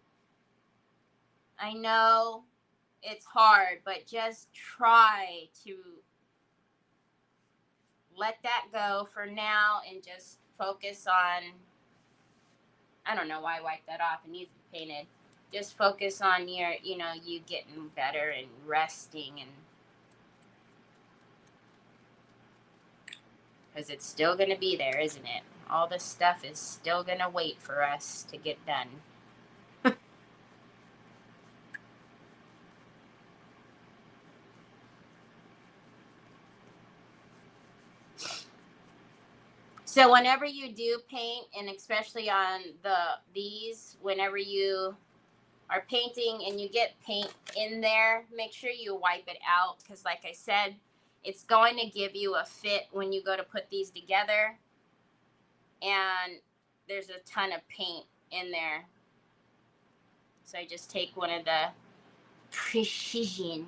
I know it's hard, but just try to let that go for now and just focus on, I don't know why I wiped that off. It needs to be painted. Just focus on your, you getting better and resting, and because it's still going to be there, isn't it? All this stuff is still going to wait for us to get done. So whenever you do paint, and especially on these, whenever you are painting and you get paint in there, make sure you wipe it out, because like I said, it's going to give you a fit when you go to put these together, and there's a ton of paint in there. So I just take one of the precision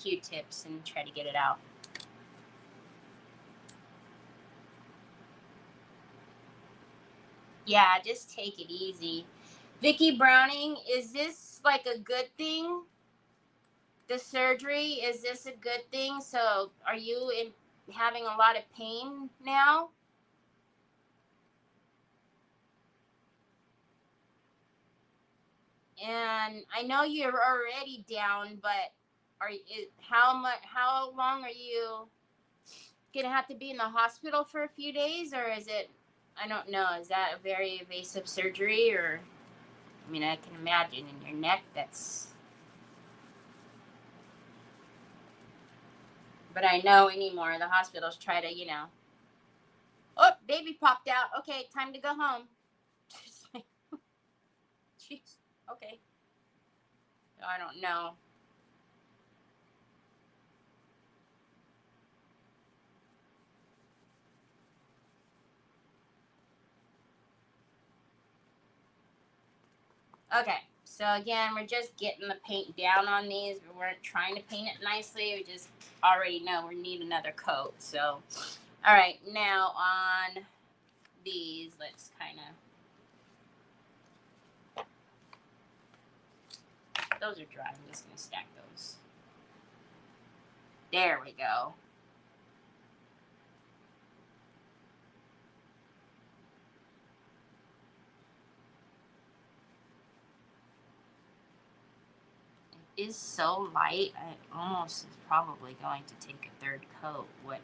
Q-tips and try to get it out. Yeah, just take it easy. Vicki Browning, is this like a good thing? The surgery, is this a good thing? So are you having a lot of pain now? And I know you're already down, but how long are you gonna have to be in the hospital for a few days, or is it, I don't know, is that a very invasive surgery? Or, I mean, I can imagine in your neck, but I know anymore the hospitals try to, oh, baby popped out, okay, time to go home. Jeez, okay. So I don't know. Okay, so again, we're just getting the paint down on these. We weren't trying to paint it nicely. We just already know we need another coat. So, all right, now on these, let's kind of, those are dry. I'm just going to stack those. There we go. is so light. I almost is probably going to take a third coat, which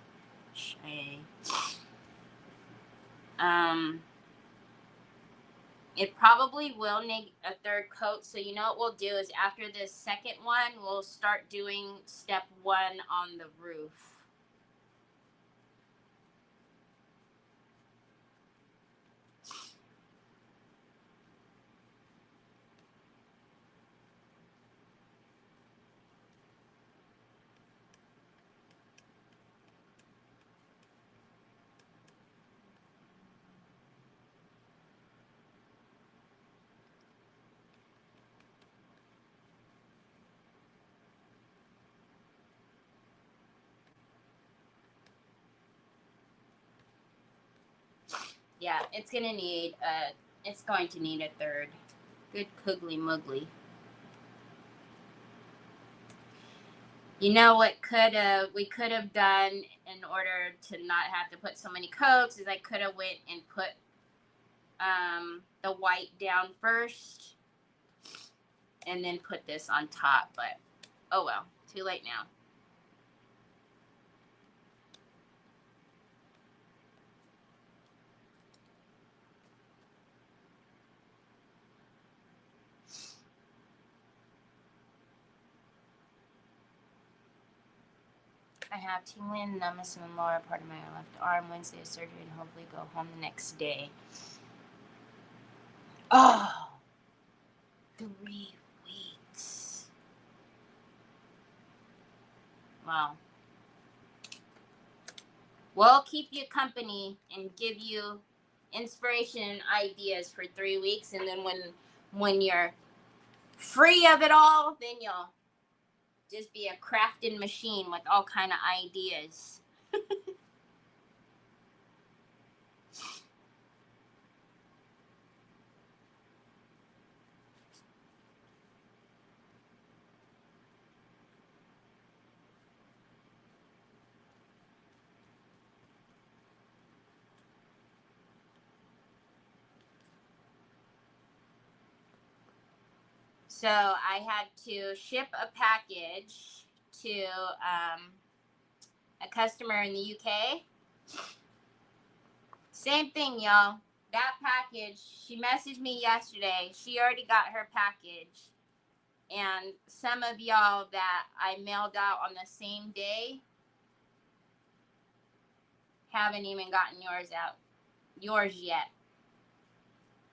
it probably will need a third coat. So you know what we'll do is after this second one, we'll start doing step 1 on the roof. Yeah, it's going to need a third. Good Coogly Moogly. You know what we could have done in order to not have to put so many coats is I could have went and put the white down first and then put this on top, but oh well, too late now. I have tingling numbness in the lower part of my left arm. Wednesday is surgery and hopefully go home the next day. Oh, 3 weeks. Wow. We'll keep you company and give you inspiration and ideas for 3 weeks, and then when you're free of it all, then you'll just be a crafting machine with all kind of ideas. So I had to ship a package to a customer in the UK. Same thing, y'all. That package, she messaged me yesterday. She already got her package. And some of y'all that I mailed out on the same day haven't even gotten yours yet.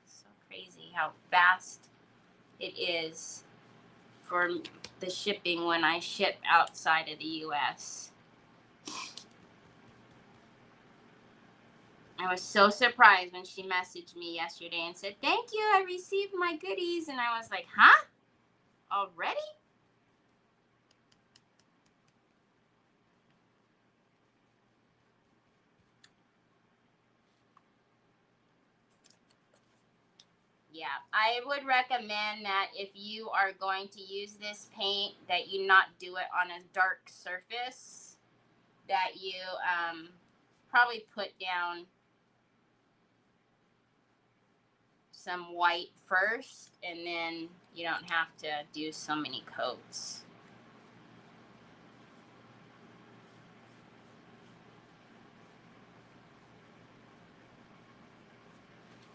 So crazy how fast it is for the shipping when I ship outside of the US. I was so surprised when she messaged me yesterday and said, "Thank you, I received my goodies." And I was like, "Huh? Already?" Yeah, I would recommend that if you are going to use this paint, that you not do it on a dark surface, that you probably put down some white first, and then you don't have to do so many coats.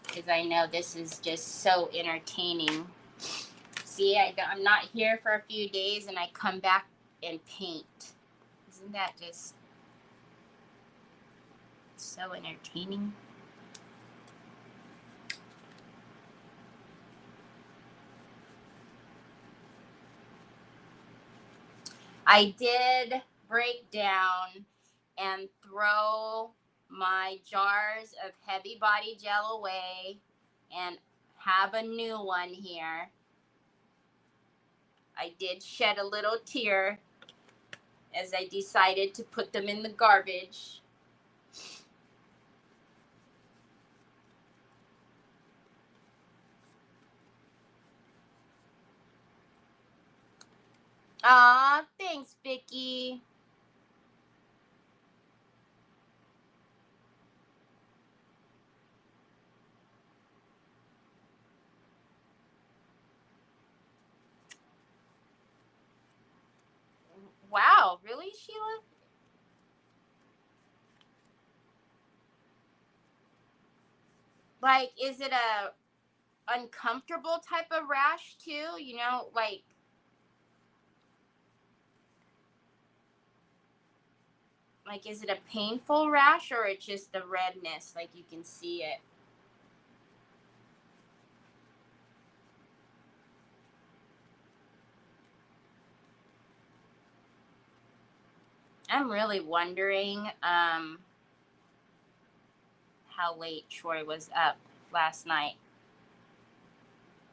Because I know this is just so entertaining. See, I'm not here for a few days and I come back and paint. Isn't that just so entertaining? I did break down and throw my jars of heavy body gel away and have a new one here. I did shed a little tear as I decided to put them in the garbage. Aw, thanks, Vicky. Oh, really, Sheila? Like, is it a uncomfortable type of rash too? You know, like is it a painful rash or it's just the redness? Like you can see it. I'm really wondering how late Troy was up last night.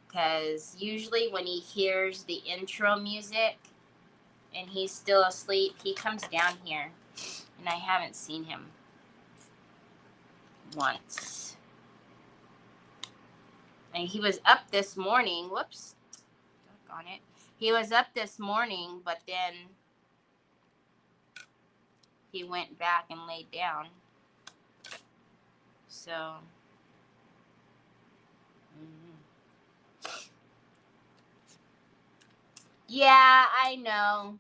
Because usually when he hears the intro music and he's still asleep, he comes down here. And I haven't seen him once. And he was up this morning. Whoops. Doggone it. He was up this morning, but then he went back and laid down. So, yeah, I know.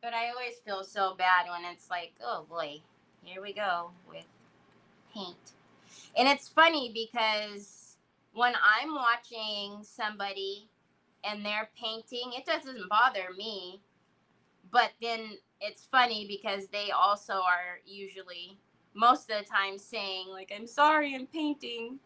But I always feel so bad when it's like, oh boy, here we go with paint. And it's funny because when I'm watching somebody and they're painting, it doesn't bother me. But then it's funny because they also are usually, most of the time, saying, like, I'm sorry, I'm painting.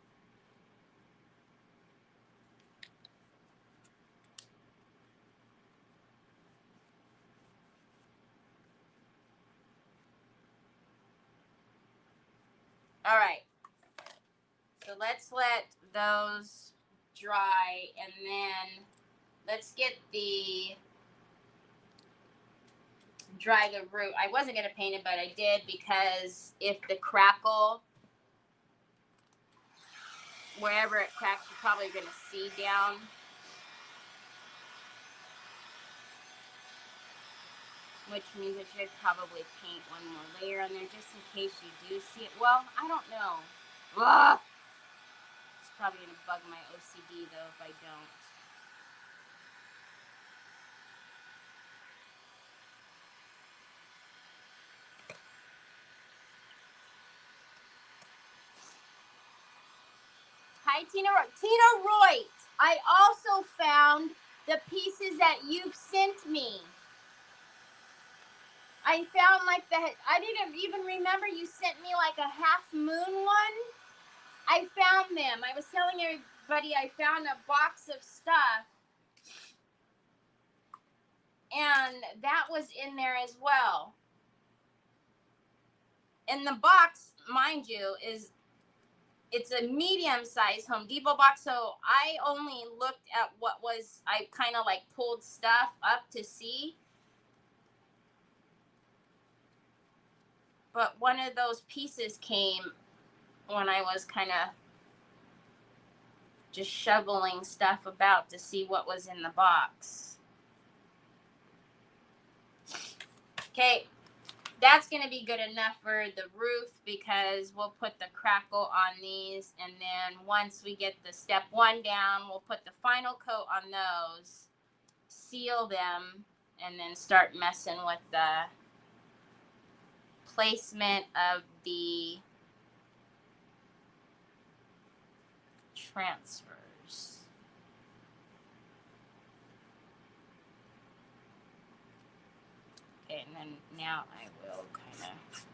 All right. So let's let those dry and then let's get dry the root. I wasn't going to paint it, but I did because if the crackle, wherever it cracks, you're probably going to see down. Which means I should probably paint one more layer on there just in case you do see it. Well, I don't know. Ugh. It's probably going to bug my OCD though if I don't. Hi, Tina Roy. I also found the pieces that you've sent me. I found like I didn't even remember you sent me like a half moon one. I found them. I was telling everybody I found a box of stuff. And that was in there as well. And the box, mind you, it's a medium-sized Home Depot box, so I only looked at what was, I kind of like pulled stuff up to see. But one of those pieces came when I was kind of just shoveling stuff about to see what was in the box. Okay, that's going to be good enough for the roof because we'll put the crackle on these, and then once we get the step 1 down, we'll put the final coat on those, seal them, and then start messing with the placement of the transfers. Okay, and then now I will kind of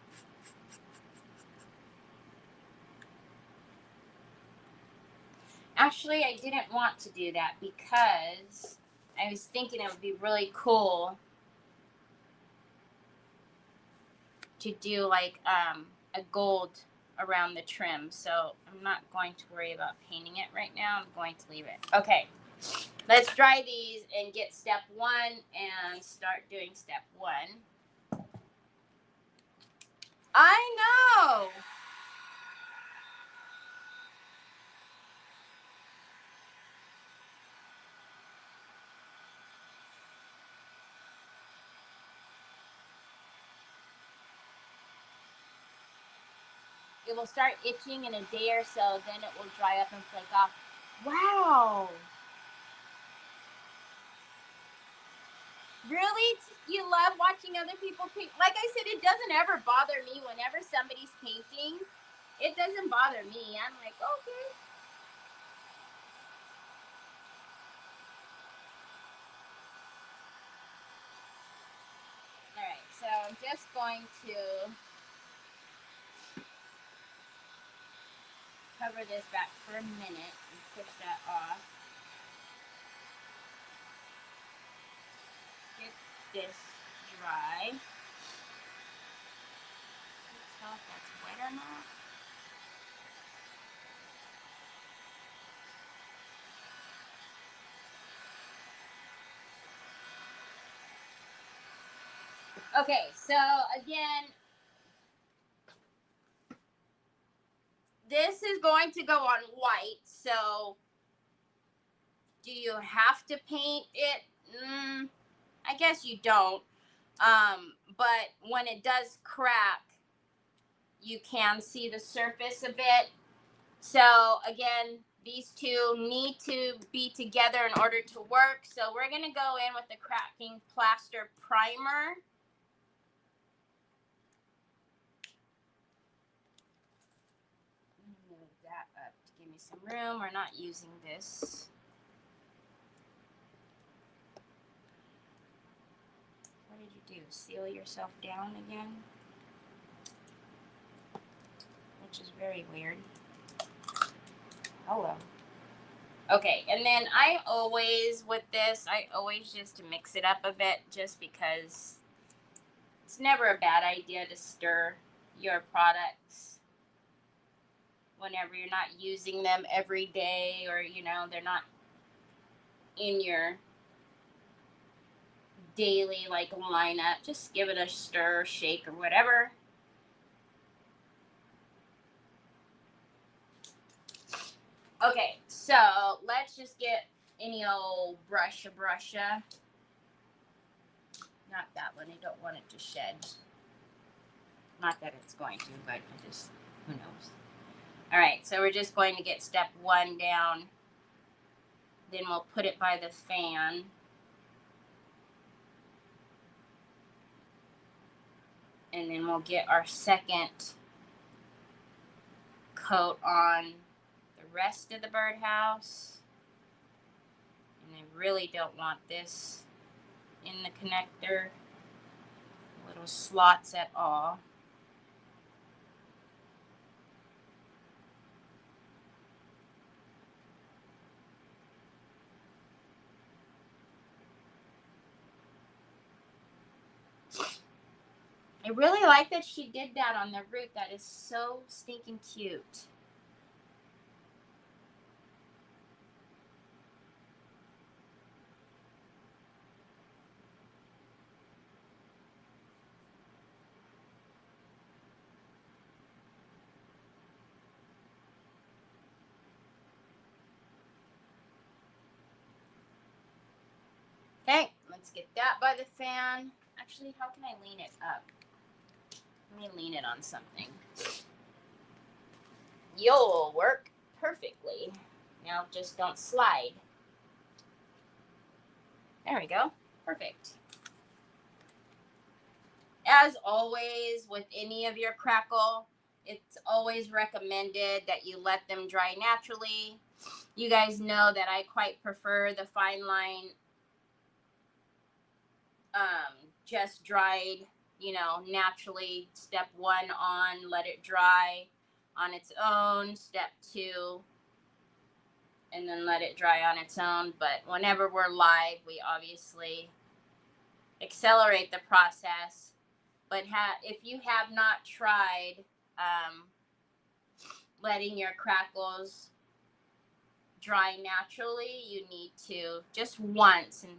actually, I didn't want to do that because I was thinking it would be really cool to do like a gold around the trim. So I'm not going to worry about painting it right now. I'm going to leave it. Okay, let's dry these and get step 1 and start doing step 1. I know. It will start itching in a day or so, then it will dry up and flake off. Wow. Really? You love watching other people paint? Like I said, it doesn't ever bother me whenever somebody's painting. It doesn't bother me. I'm like, okay. All right, so I'm just going to cover this back for a minute and push that off. Get this dry. Can you tell if that's wet or not? Okay, so again, this is going to go on white, so do you have to paint it? I guess you don't. But when it does crack, you can see the surface a bit. So again, these two need to be together in order to work. So we're going to go in with the cracking plaster primer. Move that up to give me some room. We're not using this. What did you do? Seal yourself down again? Which is very weird. Hello. Okay, and then I always, with this, I always just mix it up a bit just because it's never a bad idea to stir your products whenever you're not using them every day, or, you know, they're not in your daily, like, lineup. Just give it a stir, shake, or whatever. Okay, so let's just get any old brusha. Not that one. I don't want it to shed. Not that it's going to, but I just, who knows. All right, so we're just going to get step 1 down. Then we'll put it by the fan. And then we'll get our second coat on the rest of the birdhouse. And I really don't want this in the connector, little slots at all. I really like that she did that on the root. That is so stinking cute. Okay, let's get that by the fan. Actually, how can I lean it up? Let me lean it on something. You'll work perfectly. Now just don't slide. There we go. Perfect. As always, with any of your crackle, it's always recommended that you let them dry naturally. You guys know that I quite prefer the fine line just dried, you know, naturally. Step 1 on, let it dry on its own. Step 2, and then let it dry on its own. But whenever we're live, we obviously accelerate the process. But if you have not tried letting your crackles dry naturally, you need to just once, and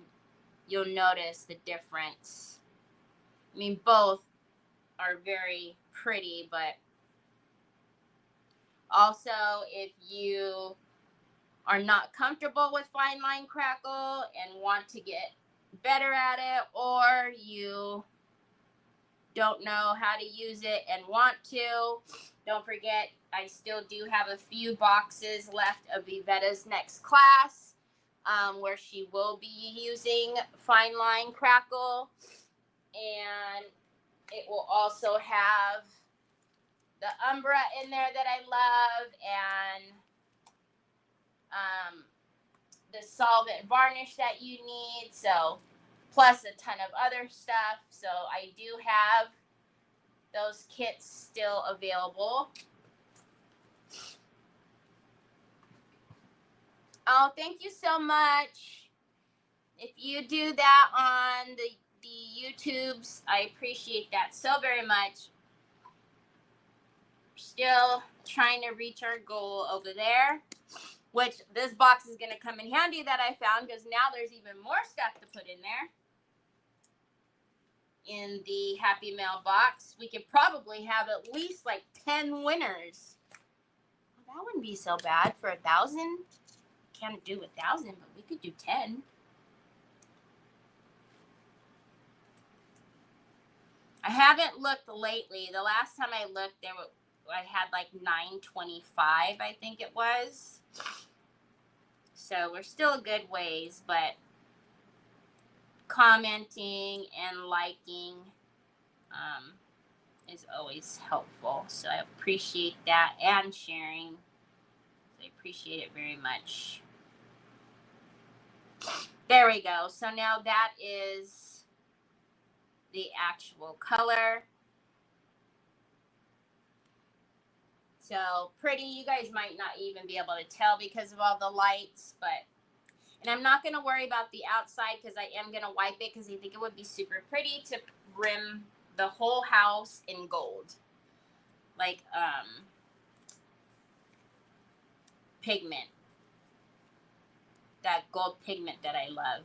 you'll notice the difference. I mean, both are very pretty, but also if you are not comfortable with fine line crackle and want to get better at it, or you don't know how to use it and want to, don't forget, I still do have a few boxes left of Yvetta's next class. where she will be using fine line crackle. And it will also have the Umbra in there that I love, and the solvent varnish that you need. So, plus a ton of other stuff. So I do have those kits still available. Oh, thank you so much. If you do that on the YouTubes, I appreciate that so very much. Still trying to reach our goal over there, which this box is going to come in handy that I found, because now there's even more stuff to put in there. In the Happy Mail box, we could probably have at least like 10 winners. Well, that wouldn't be so bad for 1,000. Can't do 1,000, but we could do 10. I haven't looked lately. The last time I looked, I had like 925, I think it was. So we're still a good ways, but commenting and liking is always helpful. So I appreciate that, and sharing. I appreciate it very much. There we go. So now that is the actual color. So pretty. You guys might not even be able to tell because of all the lights, but, and I'm not going to worry about the outside because I am going to wipe it, because I think it would be super pretty to rim the whole house in gold. Like pigment. That gold pigment that I love.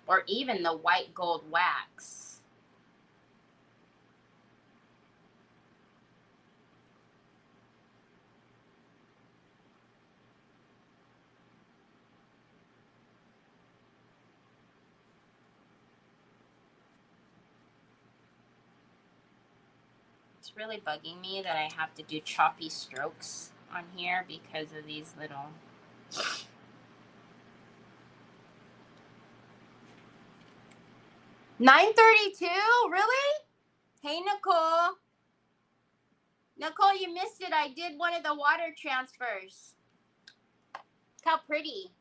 Or even the white gold wax. It's really bugging me that I have to do choppy strokes on here because of these little... $9.32? Really? Hey, Nicole. Nicole, you missed it. I did one of the water transfers. Look how pretty.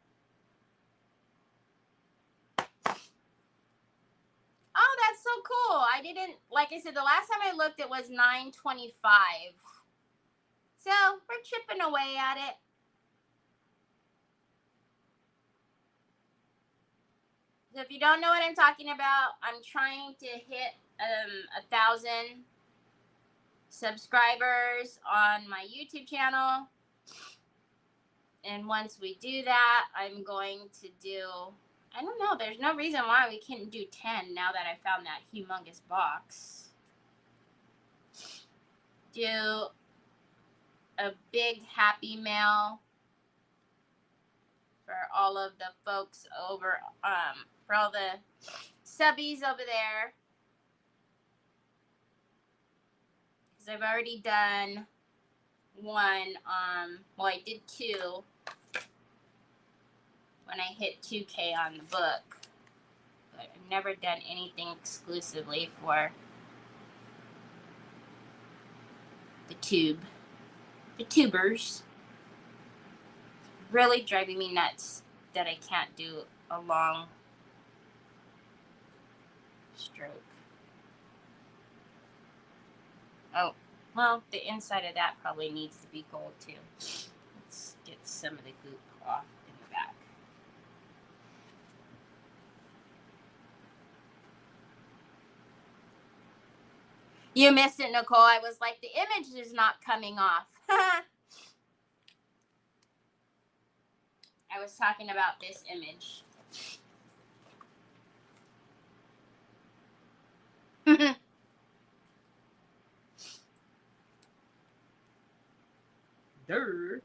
Oh, that's so cool. I didn't, like I said, the last time I looked, it was $9.25. So we're chipping away at it. So if you don't know what I'm talking about, I'm trying to hit 1,000 subscribers on my YouTube channel. And once we do that, I'm going to do, I don't know, there's no reason why we can't do 10 now that I found that humongous box. Do a big Happy Mail for all of the folks over, for all the subbies over there. Because I've already done one, well, I did two when I hit 2K on the book. But I've never done anything exclusively for the tubers. Really driving me nuts that I can't do a long stroke. Oh, well, the inside of that probably needs to be gold too. Let's get some of the goop off in the back. You missed it, Nicole. I was like, the image is not coming off. I was talking about this image. Durr.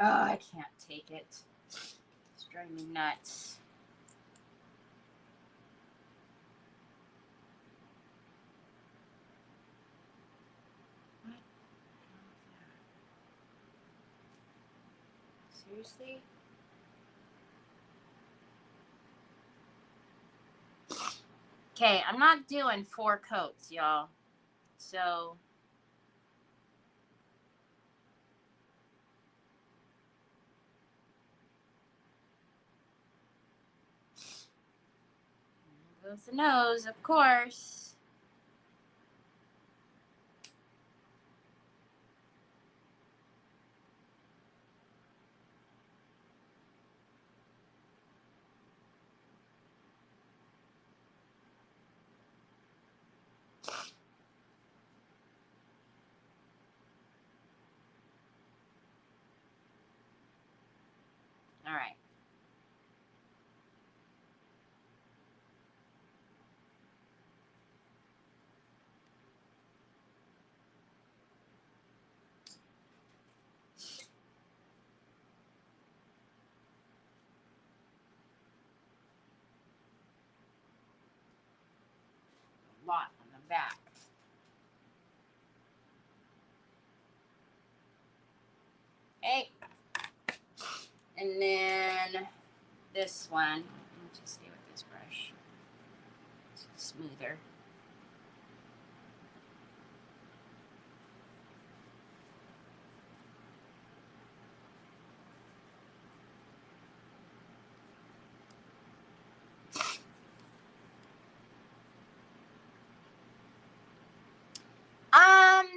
Oh, I can't take it. It's driving me nuts. What? Seriously? Okay, I'm not doing 4 coats, y'all. So there goes the nose, of course. All right. A lot on the back. Okay. And then this one. Let me just stay with this brush. It's smoother.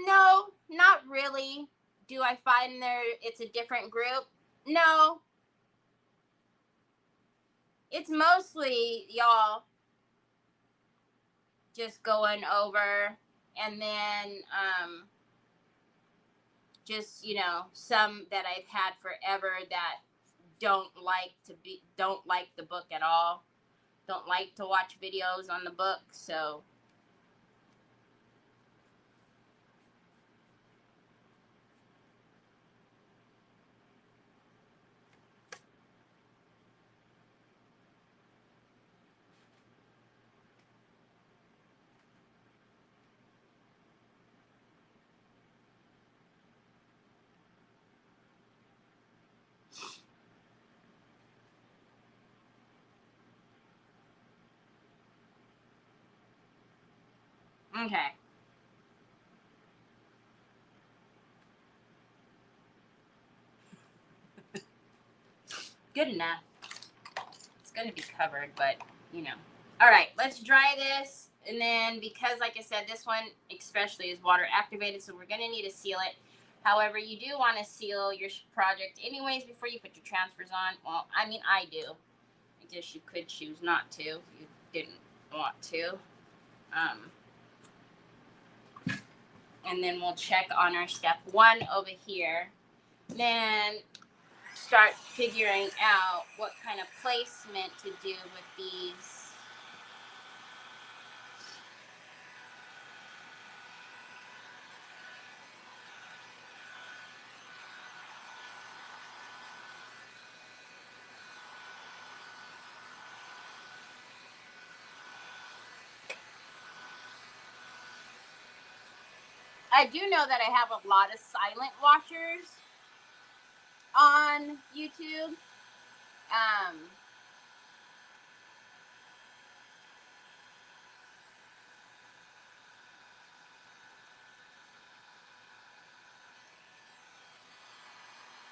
No, not really. Do I find it's a different group? No. It's mostly y'all just going over, and then just, some that I've had forever that don't like the book at all. Don't like to watch videos on the book, so okay. Good enough. It's going to be covered, but, All right, let's dry this. And then, because, like I said, this one especially is water activated, so we're going to need to seal it. However, you do want to seal your project anyways before you put your transfers on. Well, I mean, I do. I guess you could choose not to if you didn't want to. And then we'll check on our step 1 over here. Then start figuring out what kind of placement to do with these. I do know that I have a lot of silent watchers on YouTube.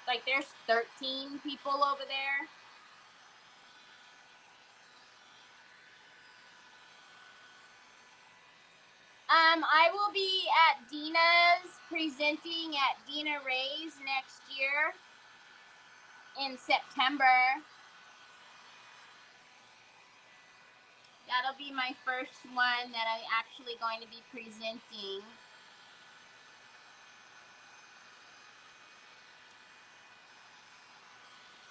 Like there's 13 people over there. I will be at Dina's presenting at Dina Ray's next year in September. That'll be my first one that I'm actually going to be presenting.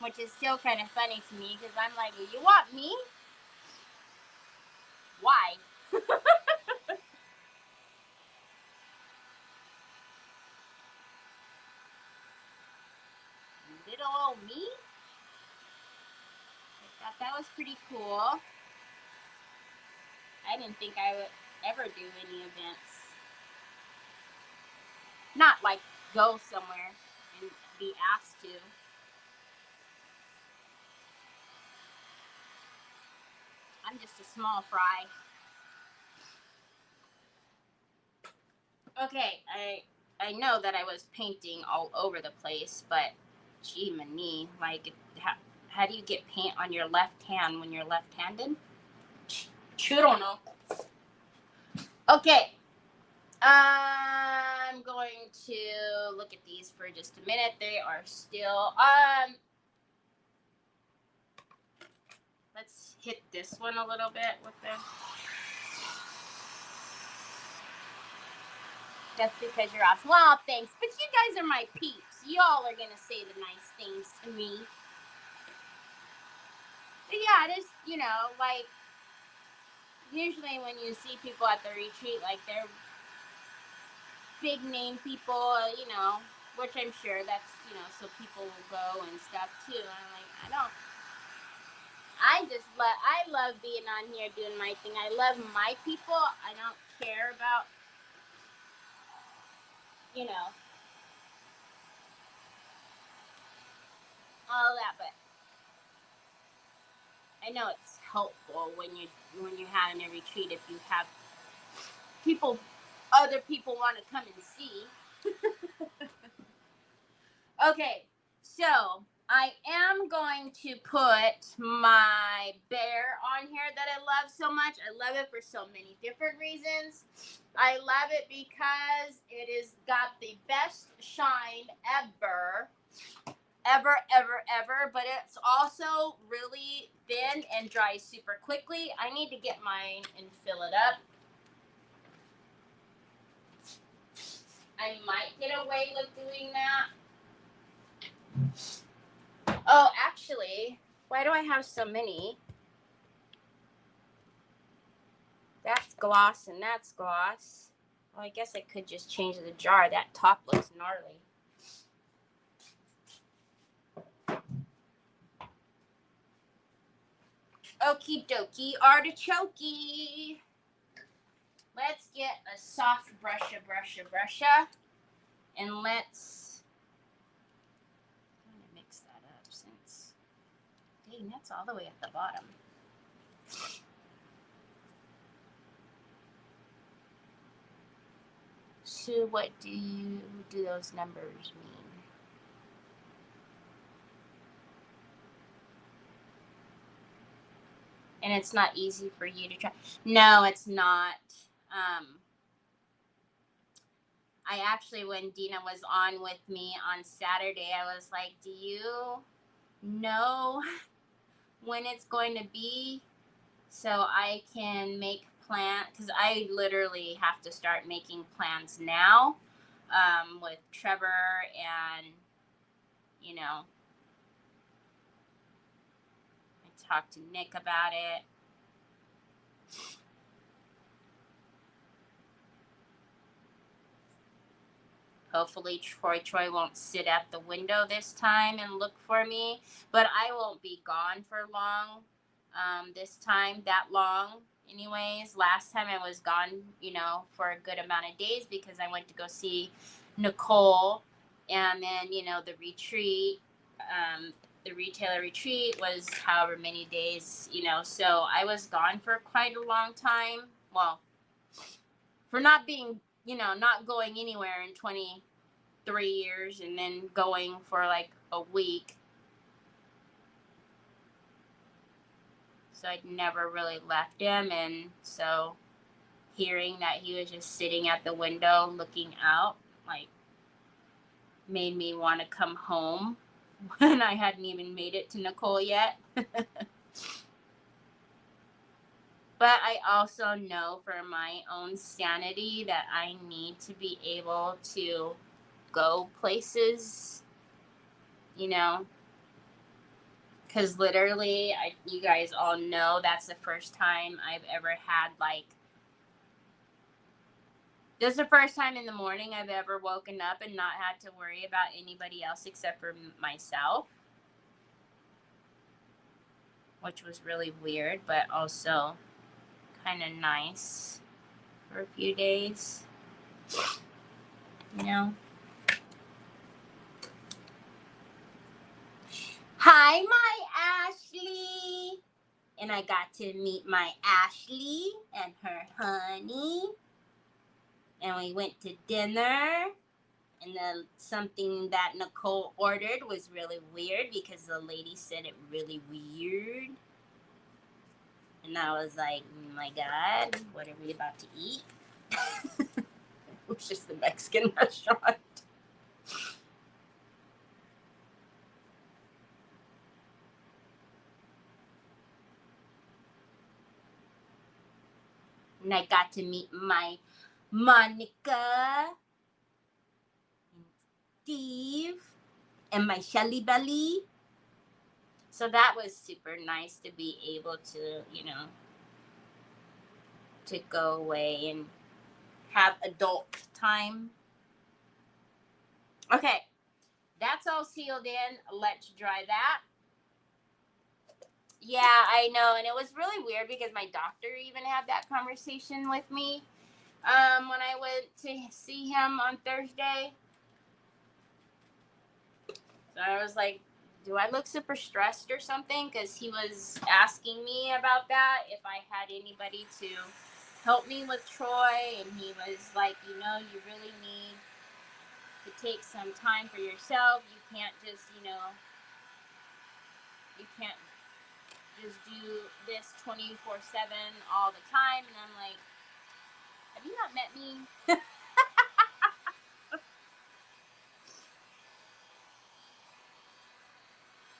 Which is still kind of funny to me because I'm like, you want me? Why? little old me. I thought that was pretty cool. I didn't think I would ever do any events. Not like go somewhere and be asked to. I'm just a small fry. Okay, I know that I was painting all over the place, but gee, many, like, how do you get paint on your left hand when you're left-handed? You don't know. Okay, I'm going to look at these for just a minute. They are still, let's hit this one a little bit with the, that's because you're awesome. Well, thanks, but you guys are my peeps. Y'all are going to say the nice things to me. But yeah, it is, you know, like, usually when you see people at the retreat, like, they're big name people, you know, which I'm sure that's, you know, so people will go and stuff too. And I'm like, I love being on here doing my thing. I love my people. I don't care about, you know, all that, but I know it's helpful when you're having a retreat if you have other people want to come and see. Okay, so I am going to put my bear on here that I love so much. I love it for so many different reasons. I love it because it has got the best shine ever, but it's also really thin and dries super quickly. I need to get mine and fill it up. I might get away with doing that. Oh, actually, why do I have so many? That's gloss and that's gloss. Well, I guess I could just change the jar. That top looks gnarly. Okie dokie, artichoke. Let's get a soft brusha. And let's mix that up since, dang, that's all the way at the bottom. So what do those numbers mean? And it's not easy for you to try. No, it's not. I actually, when Dina was on with me on Saturday, I was like, do you know when it's going to be so I can make plans? Because I literally have to start making plans now with Trevor and, you know, I talked to Nick about it. Hopefully Troy won't sit at the window this time and look for me, but I won't be gone for long. This time, that long. Anyways, last time I was gone, you know, for a good amount of days because I went to go see Nicole, and then, you know, the retreat, the retailer retreat was however many days, you know, so I was gone for quite a long time. Well, for not being, you know, not going anywhere in 23 years and then going for like a week. So I'd never really left him, and so hearing that he was just sitting at the window looking out, like, made me want to come home when I hadn't even made it to Nicole yet. But I also know for my own sanity that I need to be able to go places, you know, because literally, you guys all know that's the first time I've ever had, like, This is the first time in the morning I've ever woken up and not had to worry about anybody else except for myself, which was really weird, but also kind of nice for a few days, you know. Hi, my Ashley. And I got to meet my Ashley and her honey. And we went to dinner. And something that Nicole ordered was really weird because the lady said it really weird. And I was like, oh my God, what are we about to eat? It was just the Mexican restaurant. And I got to meet my Monica and Steve and my Shelly Belly. So that was super nice to be able to, to go away and have adult time. Okay, that's all sealed in. Let's dry that. Yeah, I know. And it was really weird because my doctor even had that conversation with me when I went to see him on Thursday. So I was like, do I look super stressed or something? Because he was asking me about that, if I had anybody to help me with Troy. And he was like, you really need to take some time for yourself. You can't just, you can't just do this 24/7 all the time. And I'm like, have you not met me?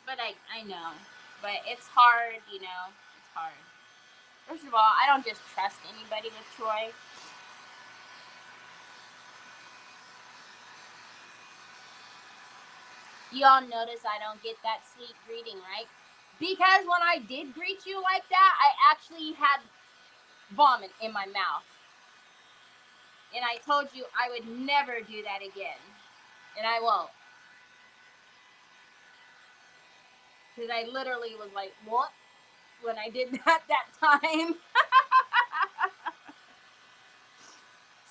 But I know. But it's hard, It's hard. First of all, I don't just trust anybody with Troy. You all notice I don't get that sweet greeting, right? Because when I did greet you like that, I actually had vomit in my mouth. And I told you I would never do that again. And I won't. Because I literally was like, what? When I did that time.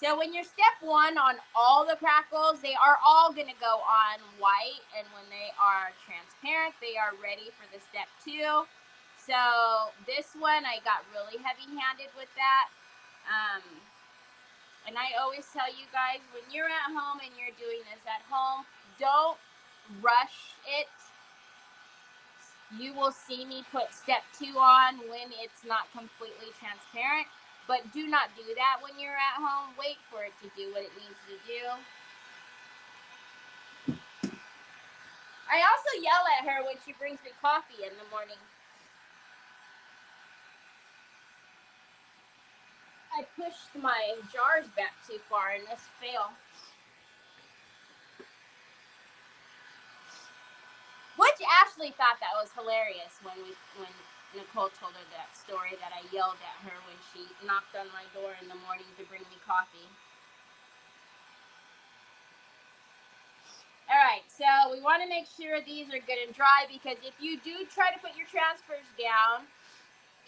So when you're step 1 on all the crackles, they are all going to go on white. And when they are transparent, they are ready for the step 2. So this one, I got really heavy-handed with that. And I always tell you guys, when you're at home and you're doing this at home, don't rush it. You will see me put step 2 on when it's not completely transparent. But do not do that when you're at home. Wait for it to do what it needs to do. I also yell at her when she brings me coffee in the morning. I pushed my jars back too far and this fell. Which Ashley thought that was hilarious when Nicole told her that story that I yelled at her when she knocked on my door in the morning to bring me coffee. All right, so we want to make sure these are good and dry because if you do try to put your transfers down,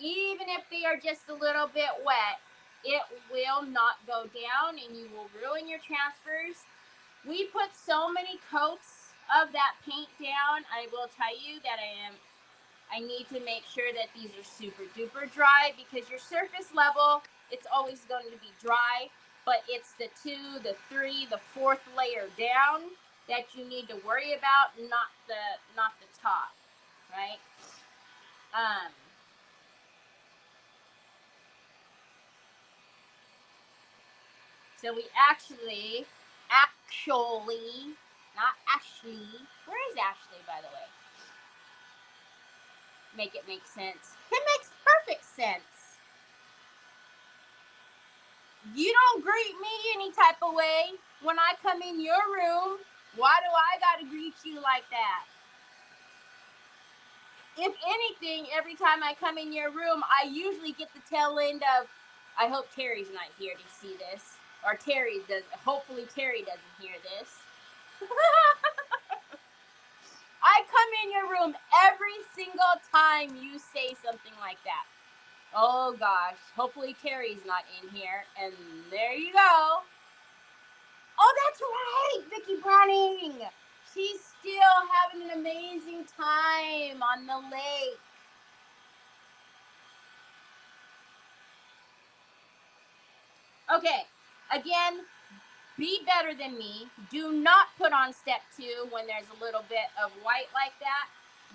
even if they are just a little bit wet, it will not go down and you will ruin your transfers. We put so many coats of that paint down. I will tell you that I need to make sure that these are super duper dry because your surface level, it's always going to be dry, but it's the 2, the 3, the 4th layer down that you need to worry about, not the top, right? So we actually, not Ashley. Where is Ashley, by the way? Make it make sense. It makes perfect sense. You don't greet me any type of way when I come in your room. Why do I gotta greet you like that? If anything, every time I come in your room, I usually get the tail end of, I hope Terry's not here to see this. Or Terry does. Hopefully Terry doesn't hear this. I come in your room every single time you say something like that. Oh gosh, hopefully Terry's not in here. And there you go. Oh, that's right, Vicky Browning. She's still having an amazing time on the lake. Okay, again, be better than me. Do not put on step 2 when there's a little bit of white like that.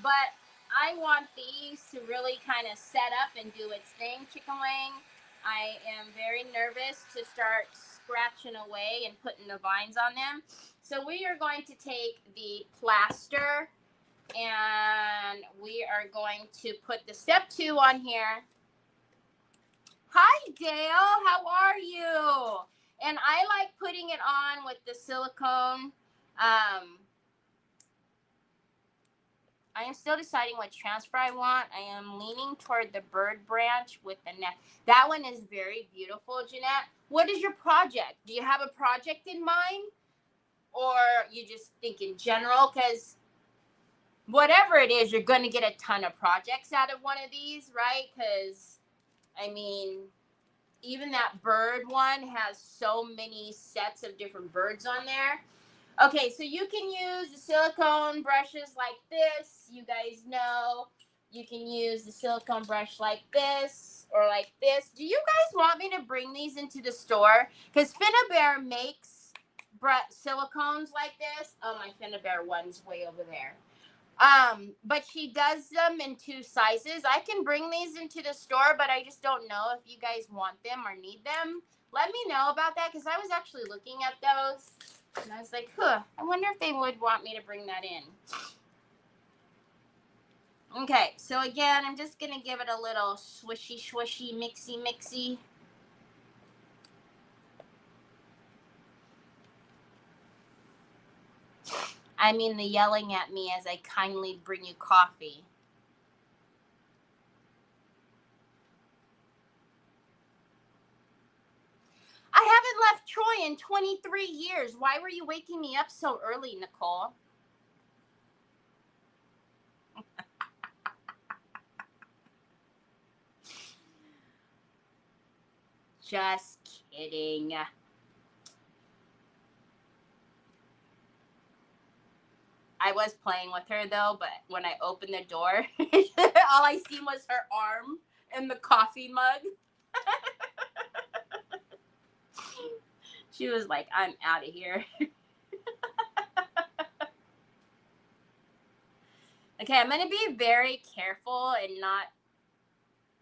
But I want these to really kind of set up and do its thing, Chicken Wing. I am very nervous to start scratching away and putting the vines on them. So we are going to take the plaster and we are going to put the step 2 on here. Hi, Dale. How are you? And I like putting it on with the silicone. I am still deciding what transfer I want. I am leaning toward the bird branch with the net. That one is very beautiful, Jeanette. What is your project? Do you have a project in mind? Or you just think in general? Because whatever it is, you're going to get a ton of projects out of one of these, right? Because, I mean, even that bird one has so many sets of different birds on there. Okay, so you can use the silicone brushes like this. You guys know you can use the silicone brush like this or like this. Do you guys want me to bring these into the store? Because Finnabair makes silicones like this. Oh, my Finnabair one's way over there. But she does them in 2 sizes. I can bring these into the store, but I just don't know if you guys want them or need them. Let me know about that because I was actually looking at those and I was like, I wonder if they would want me to bring that in. Okay, so again, I'm just going to give it a little swishy, mixy. I mean the yelling at me as I kindly bring you coffee. I haven't left Troy in 23 years. Why were you waking me up so early, Nicole? Just kidding. I was playing with her though, but when I opened the door, all I seen was her arm in the coffee mug. She was like, I'm out of here. Okay, I'm going to be very careful and not,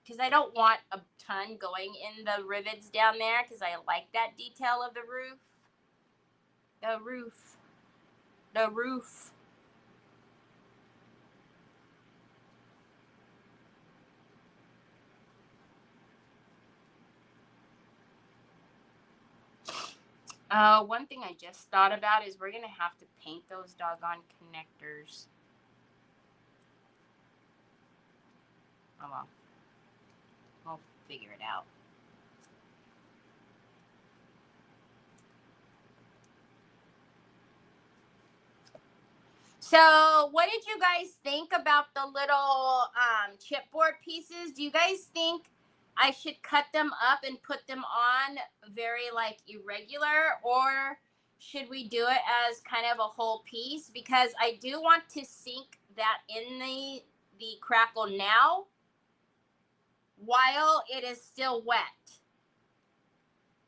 because I don't want a ton going in the rivets down there because I like that detail of the roof. The roof. One thing I just thought about is we're going to have to paint those doggone connectors. Oh well. We'll figure it out. So, what did you guys think about the little chipboard pieces? Do you guys think I should cut them up and put them on very like irregular, or should we do it as kind of a whole piece? Because I do want to sink that in the crackle now while it is still wet,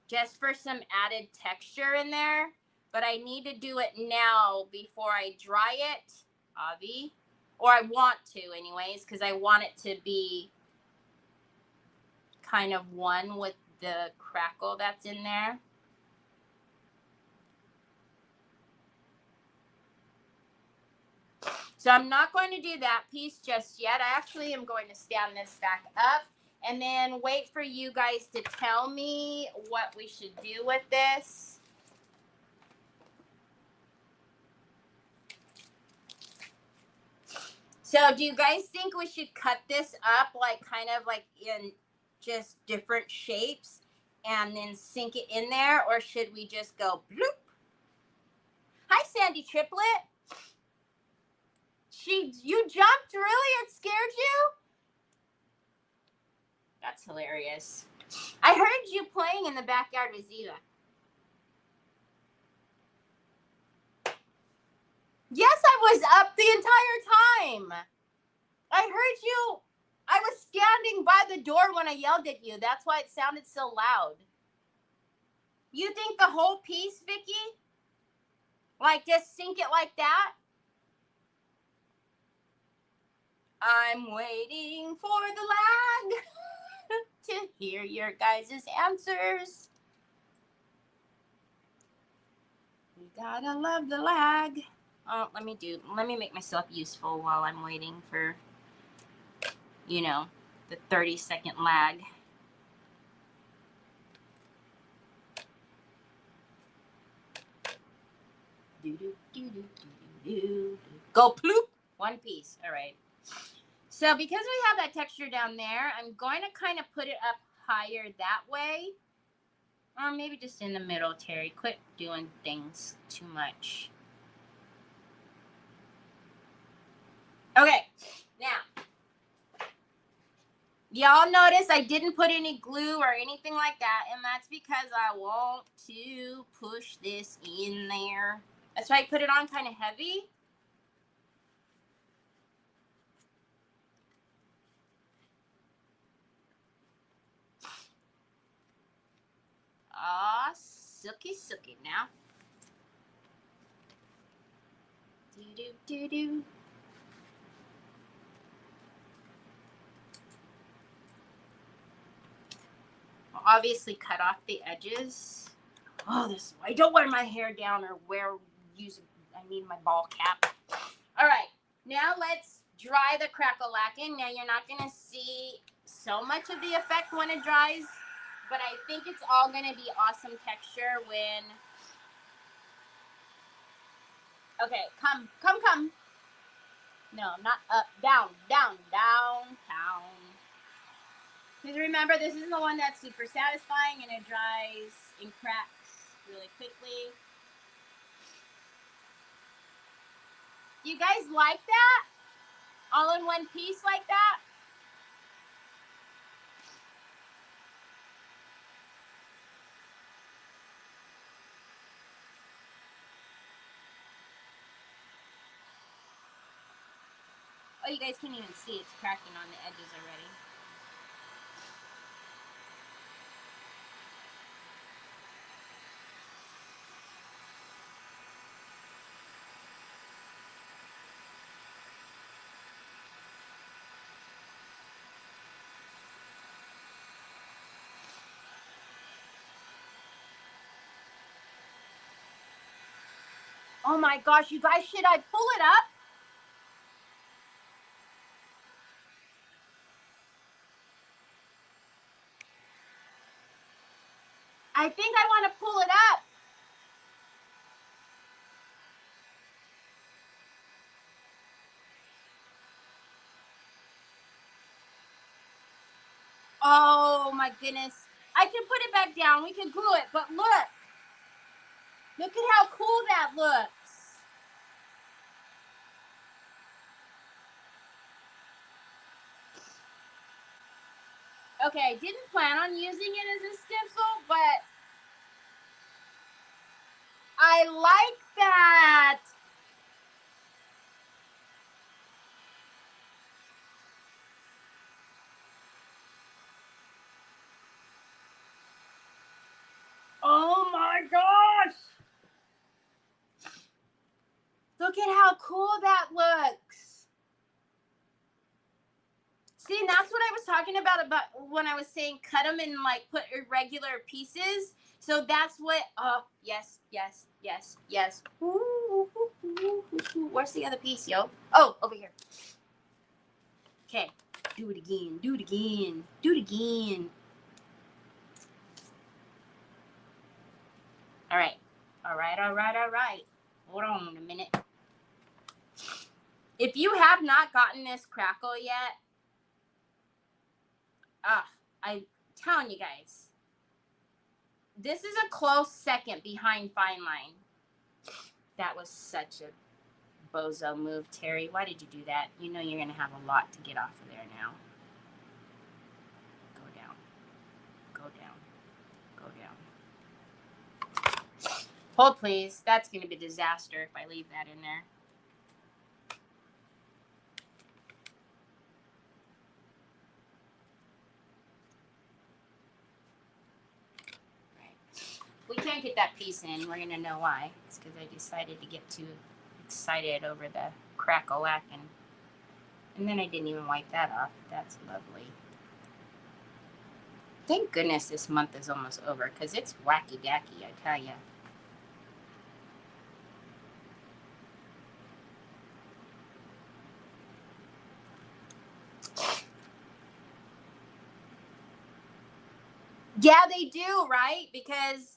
just for some added texture in there. But I need to do it now before I dry it, Avi. Or I want to anyways, because I want it to be kind of one with the crackle that's in there. So I'm not going to do that piece just yet. I actually am going to stand this back up and then wait for you guys to tell me what we should do with this. So do you guys think we should cut this up like kind of like in just different shapes and then sink it in there, or should we just go bloop? Hi, Sandy Triplet. You jumped, really? It scared you? That's hilarious. I heard you playing in the backyard with Ziva. Yes, I was up the entire time. I heard you. I was standing by the door when I yelled at you. That's why it sounded so loud. You think the whole piece, Vicky? Like, just sink it like that? I'm waiting for the lag to hear your guys' answers. You gotta love the lag. Oh, let me make myself useful while I'm waiting for, you know, the 30-second lag. Go ploop. One piece. All right. So because we have that texture down there, I'm going to kind of put it up higher that way. Or maybe just in the middle, Terry. Quit doing things too much. Okay. Now, y'all notice I didn't put any glue or anything like that, and that's because I want to push this in there. That's why I put it on kind of heavy. Ah, silky now. Do. I'll obviously cut off the edges. Oh, I don't wear my hair down or I need my ball cap. All right, now let's dry the crack-a-lackin'. Now you're not gonna see so much of the effect when it dries, but I think it's all gonna be awesome texture when. Okay, come. No, not up, down. Because remember, this is the one that's super satisfying and it dries and cracks really quickly. Do you guys like that? All in one piece like that? Oh, you guys can't even see it's cracking on the edges already. Oh my gosh, you guys, should I pull it up? I think I want to pull it up. Oh my goodness. I can put it back down. We can glue it, but look. Look at how cool that looks. Okay, I didn't plan on using it as a stencil, but I like that. Oh my gosh. Look at how cool that looks. See, and that's what I was talking about when I was saying cut them and like put irregular pieces. So that's what, oh, yes. Ooh. Where's the other piece, yo? Oh, over here. Okay, do it again. All right. Hold on a minute. If you have not gotten this crackle yet, I'm telling you guys, This is a close second behind Fine Line. That was such a bozo move, Terry. Why did you do that? You know you're going to have a lot to get off of there now. Go down. Go down. Go down. Hold, please. That's going to be a disaster if I leave that in there. We can't get that piece in. We're going to know why. It's because I decided to get too excited over the crack-a-lack, and then I didn't even wipe that off. That's lovely. Thank goodness this month is almost over because it's wacky-dacky, I tell you. Yeah, they do, right? Because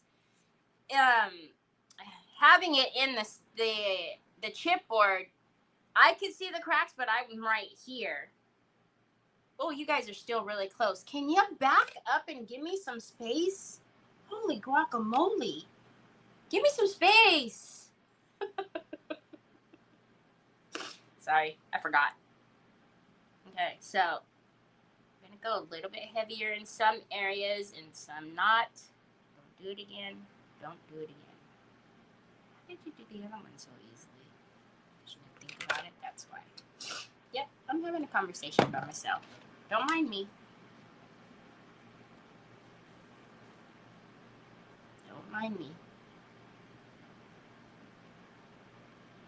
having it in the chipboard, I could see the cracks, but I'm right here. Oh, you guys are still really close. Can you back up and give me some space? Holy guacamole. Give me some space. Sorry, I forgot. Okay, so I'm going to go a little bit heavier in some areas and some not. Don't do it again. Don't do it again. How did you do the other one so easily? Shouldn't think about it. That's why. Yep, I'm having a conversation about myself. Don't mind me. Don't mind me.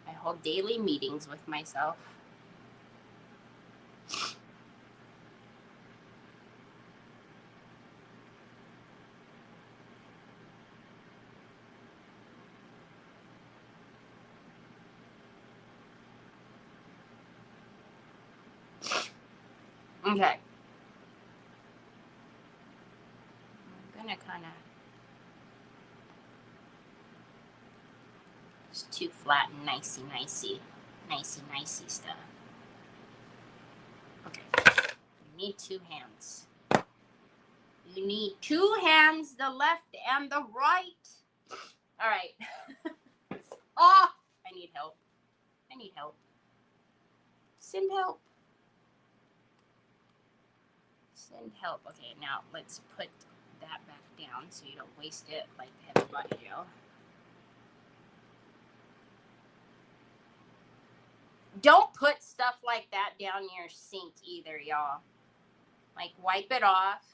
I hold daily meetings with myself. Okay. I'm gonna kind of. It's too flat and nicey stuff. Okay. You need two hands. You need two hands, the left and the right. All right. Oh, I need help. I need help. Send help. Send help. Okay, now let's put that back down so you don't waste it like the heavy body gel. Don't put stuff like that down your sink either, y'all. Like, wipe it off.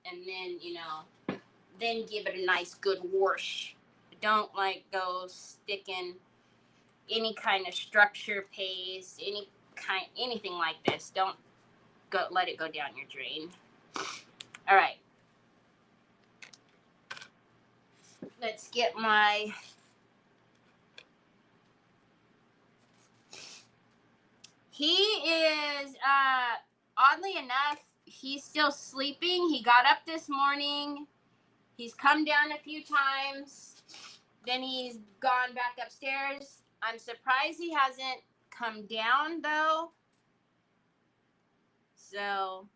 And then, then give it a nice good wash. Don't, like, go sticking any kind of structure paste, anything like this. Don't let it go down your drain. All right. Let's get my... He is, oddly enough, he's still sleeping. He got up this morning. He's come down a few times. Then he's gone back upstairs. I'm surprised he hasn't come down, though. So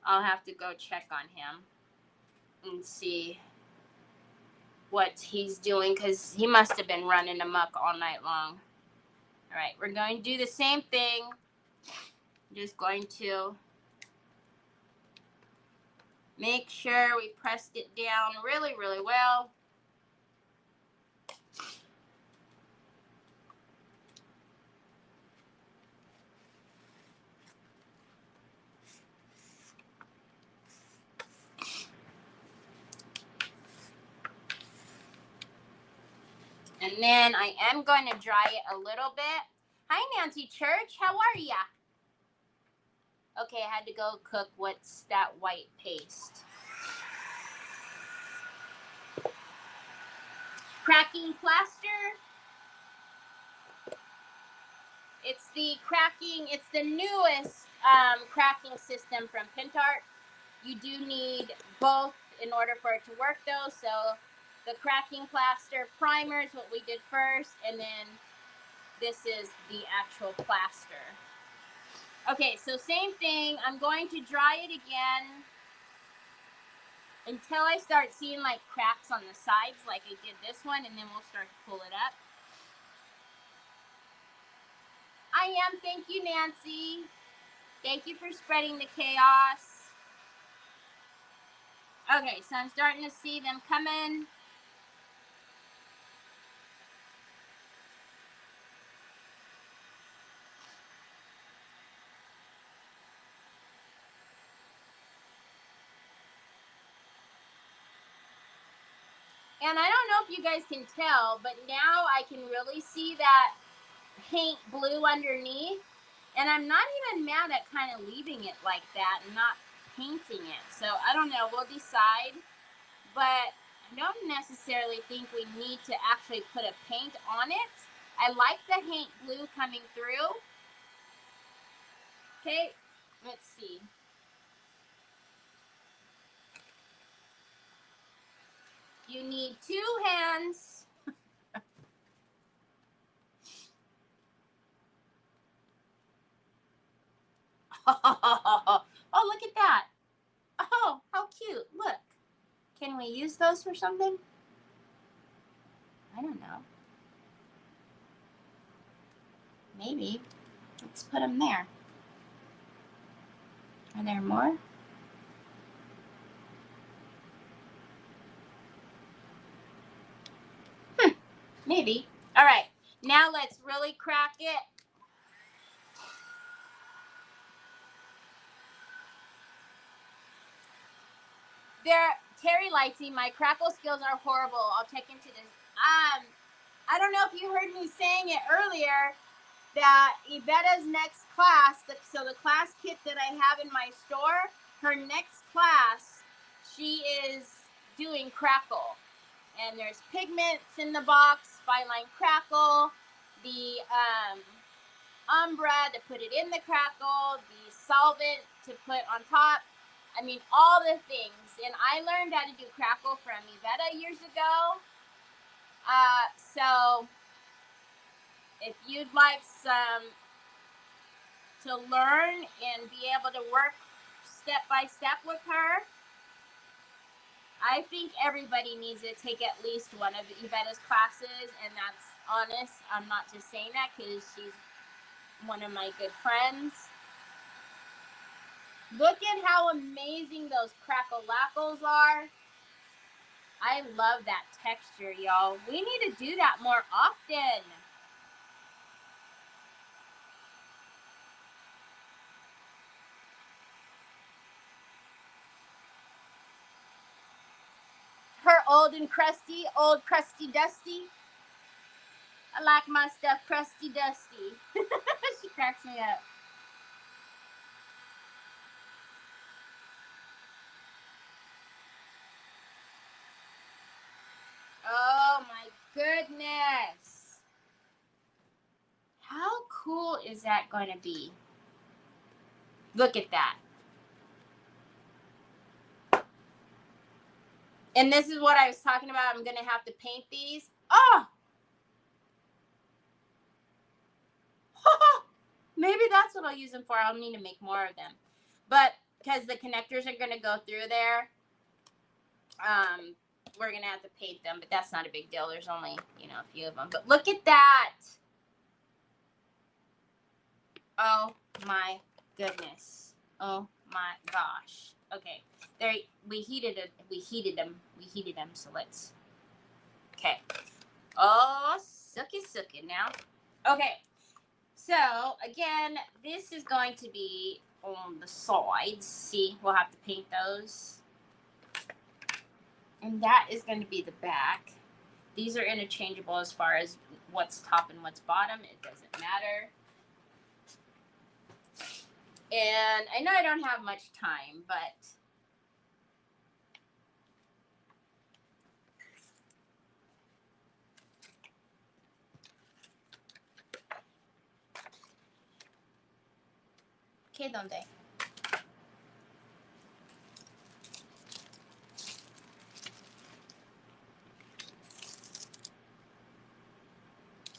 I'll have to go check on him and see what he's doing, because he must have been running amok all night long. All right, we're going to do the same thing. I'm just going to make sure we pressed it down really, really well. And then I am going to dry it a little bit. Hi, Nancy Church. How are ya? Okay, I had to go cook what's that white paste. Cracking plaster. It's the newest cracking system from Pintart. You do need both in order for it to work, though. So the cracking plaster primer is what we did first, and then this is the actual plaster. Okay, so same thing. I'm going to dry it again. until I start seeing like cracks on the sides like I did this one, and then we'll start to pull it up. I am. Thank you, Nancy. Thank you for spreading the chaos. Okay, so I'm starting to see them coming. And I don't know if you guys can tell, but now I can really see that paint blue underneath. And I'm not even mad at kind of leaving it like that and not painting it. So I don't know, we'll decide. But I don't necessarily think we need to actually put a paint on it. I like the paint blue coming through. Okay, let's see. You need 2 hands. Oh, look at that. Oh, how cute. Look. Can we use those for something? I don't know. Maybe. Let's put them there. Are there more? Maybe. All right. Now let's really crack it. Terry Lightsy, my crackle skills are horrible. I'll check into this. I don't know if you heard me saying it earlier that Yvette's next class, so the class kit that I have in my store, her next class, she is doing crackle. And there's pigments in the box, Spyline Crackle, the umbra to put it in the crackle, the solvent to put on top. I mean, all the things. And I learned how to do crackle from Yvette years ago. So if you'd like to learn and be able to work step by step with her, I think everybody needs to take at least one of Yvette's classes, and that's honest. I'm not just saying that because she's one of my good friends. Look at how amazing those crackle-lackles are. I love that texture, y'all. We need to do that more often. Her old crusty dusty. I like my stuff crusty dusty. She cracks me up. Oh my goodness. How cool is that going to be? Look at that. And this is what I was talking about. I'm going to have to paint these. Oh! Maybe that's what I'll use them for. I'll need to make more of them. But because the connectors are going to go through there, we're going to have to paint them. But that's not a big deal. There's only, a few of them. But look at that. Oh, my goodness. Oh, my gosh. Okay. There, we heated them, so let's, okay. Oh, sucky now. Okay, so, again, this is going to be on the sides. See, we'll have to paint those. And that is going to be the back. These are interchangeable as far as what's top and what's bottom. It doesn't matter. And I know I don't have much time, but ¿qué dónde?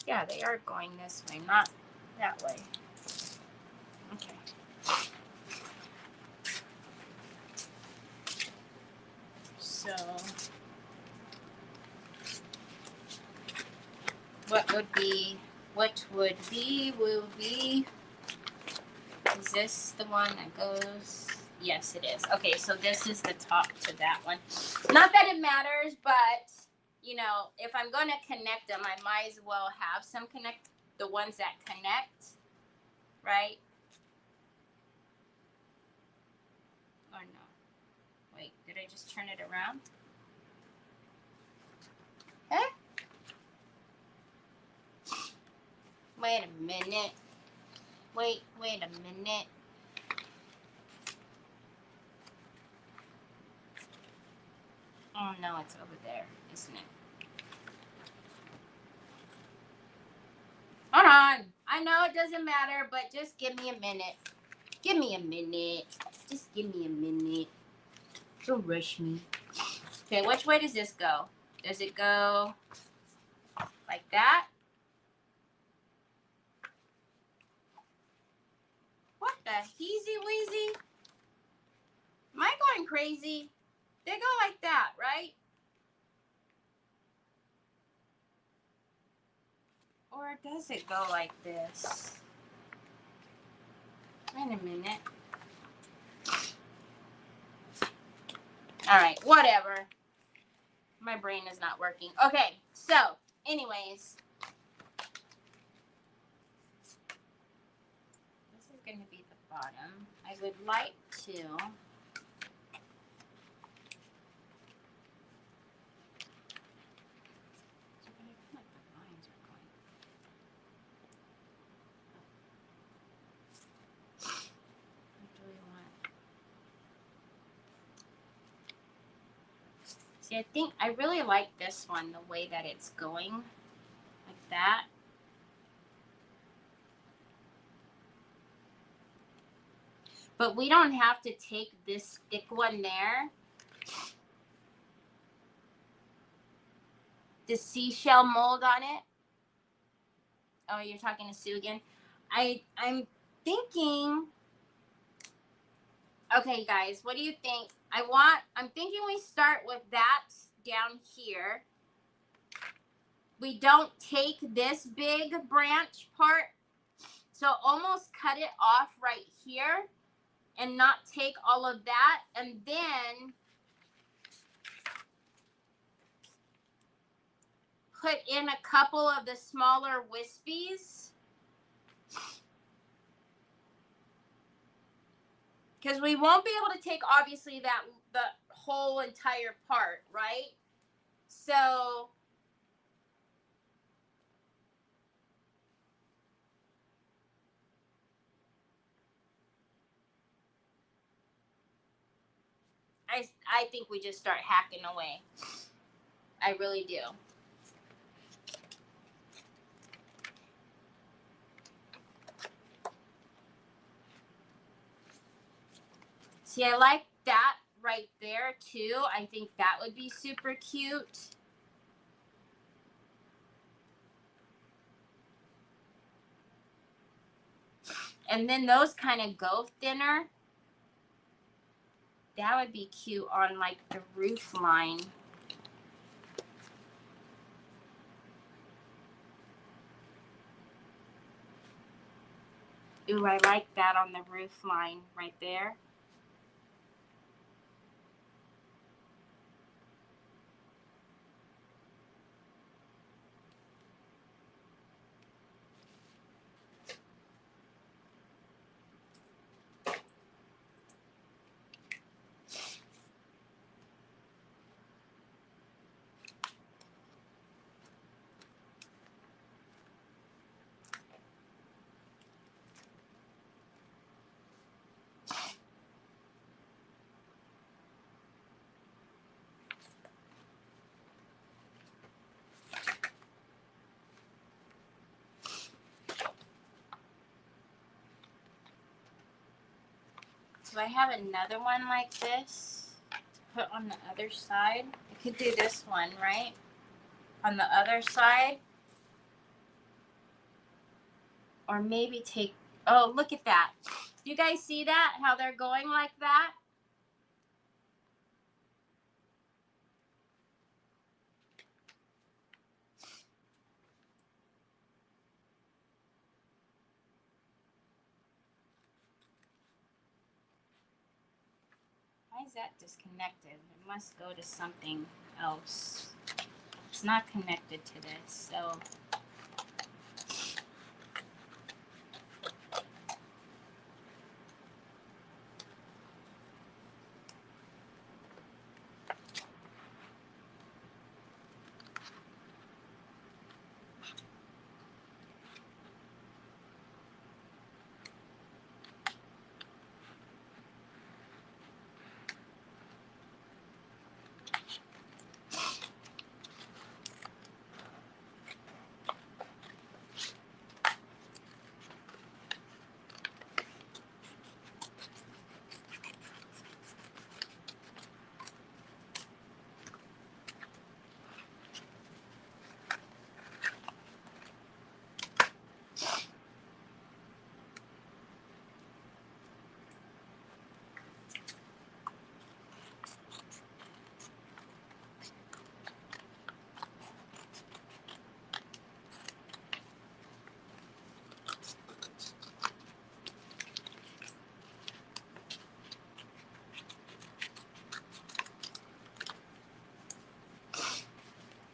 Yeah, they are going this way, not that way. Okay. So will be, is this the one that goes? Yes, it is. Okay, so this is the top to that one. Not that it matters, but, you know, if I'm going to connect them, I might as well have some the ones that connect, right? Or no? Wait, did I just turn it around? Huh? Wait a minute. Wait a minute. Oh, no, it's over there, isn't it? Hold on. I know it doesn't matter, but just give me a minute. Give me a minute. Just give me a minute. Don't rush me. Okay, which way does this go? Does it go like that? What the heezy weezy? Am I going crazy? They go like that, right? Or does it go like this? Wait a minute. All right, whatever. My brain is not working. Okay, so anyways. This is going to be the bottom. I would like to... See, I think I really like this one, the way that it's going, like that. But we don't have to take this thick one there. The seashell mold on it. Oh, you're talking to Sue again? I'm thinking, okay, guys, what do you think? I'm thinking we start with that down here. We don't take this big branch part, so almost cut it off right here and not take all of that, and then put in a couple of the smaller wispies. Because we won't be able to take, obviously, the whole entire part, right? So I think we just start hacking away. I really do. See, I like that right there, too. I think that would be super cute. And then those kind of go thinner. That would be cute on, like, the roof line. Ooh, I like that on the roof line right there. Do I have another one like this to put on the other side? I could do this one, right? On the other side. Or maybe take, oh, look at that. Do you guys see that? How they're going like that? Why is that disconnected? It must go to something else. It's not connected to this, so.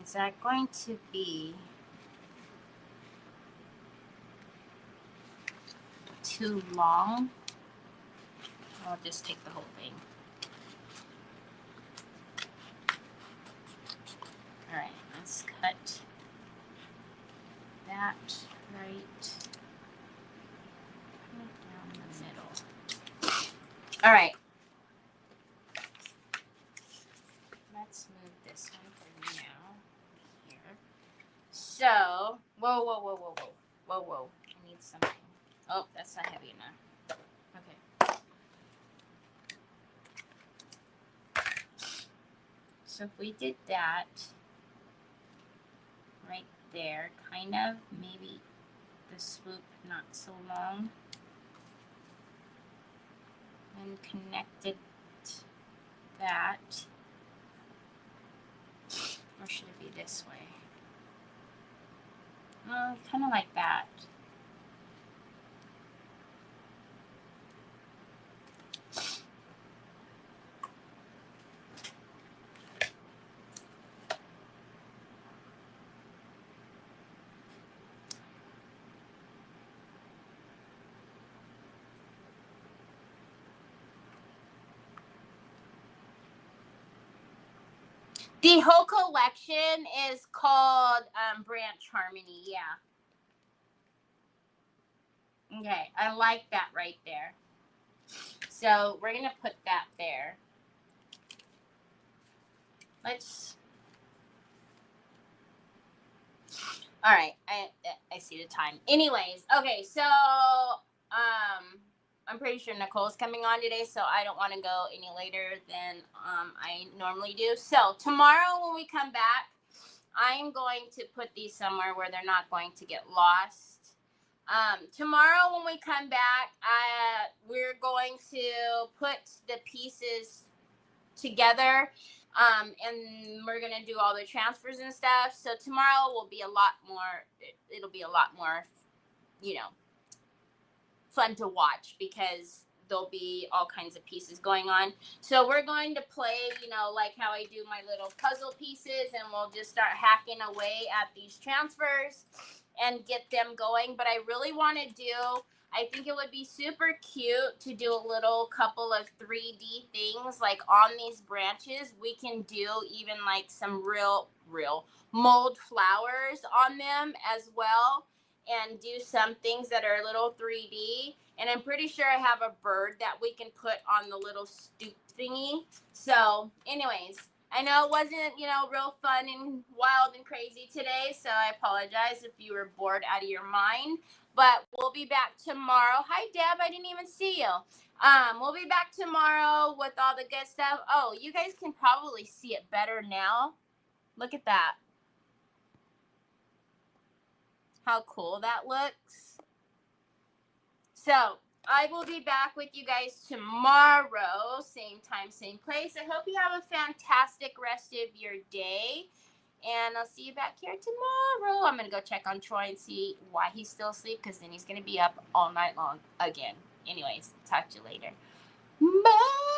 Is that going to be too long? I'll just take the whole thing. All right, let's cut that right down the middle. All right. Let's move this one for now. Here. So, whoa. I need something. Oh, that's not heavy enough. Okay. So if we did that right there, kind of, maybe the swoop not so long, and connected that, or should it be this way? Kind of like that. The whole collection is called Branch Harmony, yeah. Okay, I like that right there. So we're going to put that there. Let's... All right, I see the time. Anyways, okay, so I'm pretty sure Nicole's coming on today, so I don't want to go any later than I normally do. So tomorrow when we come back, I'm going to put these somewhere where they're not going to get lost. Tomorrow when we come back, we're going to put the pieces together. And we're gonna do all the transfers and stuff. So tomorrow will be a lot more. It'll be a lot more, fun to watch because there'll be all kinds of pieces going on. So we're going to play, like how I do my little puzzle pieces, and we'll just start hacking away at these transfers and get them going. But I really want to I think it would be super cute to do a little couple of 3D things like on these branches. We can do even like some real mold flowers on them as well, and do some things that are a little 3D. And I'm pretty sure I have a bird that we can put on the little stoop thingy. So anyways, I know it wasn't, real fun and wild and crazy today, so I apologize if you were bored out of your mind. But we'll be back tomorrow. Hi, Deb. I didn't even see you. We'll be back tomorrow with all the good stuff. Oh, you guys can probably see it better now. Look at that. How cool that looks. So I will be back with you guys tomorrow, same time, same place. I hope you have a fantastic rest of your day. And I'll see you back here tomorrow. I'm going to go check on Troy and see why he's still asleep, because then he's going to be up all night long again. Anyways, talk to you later. Bye.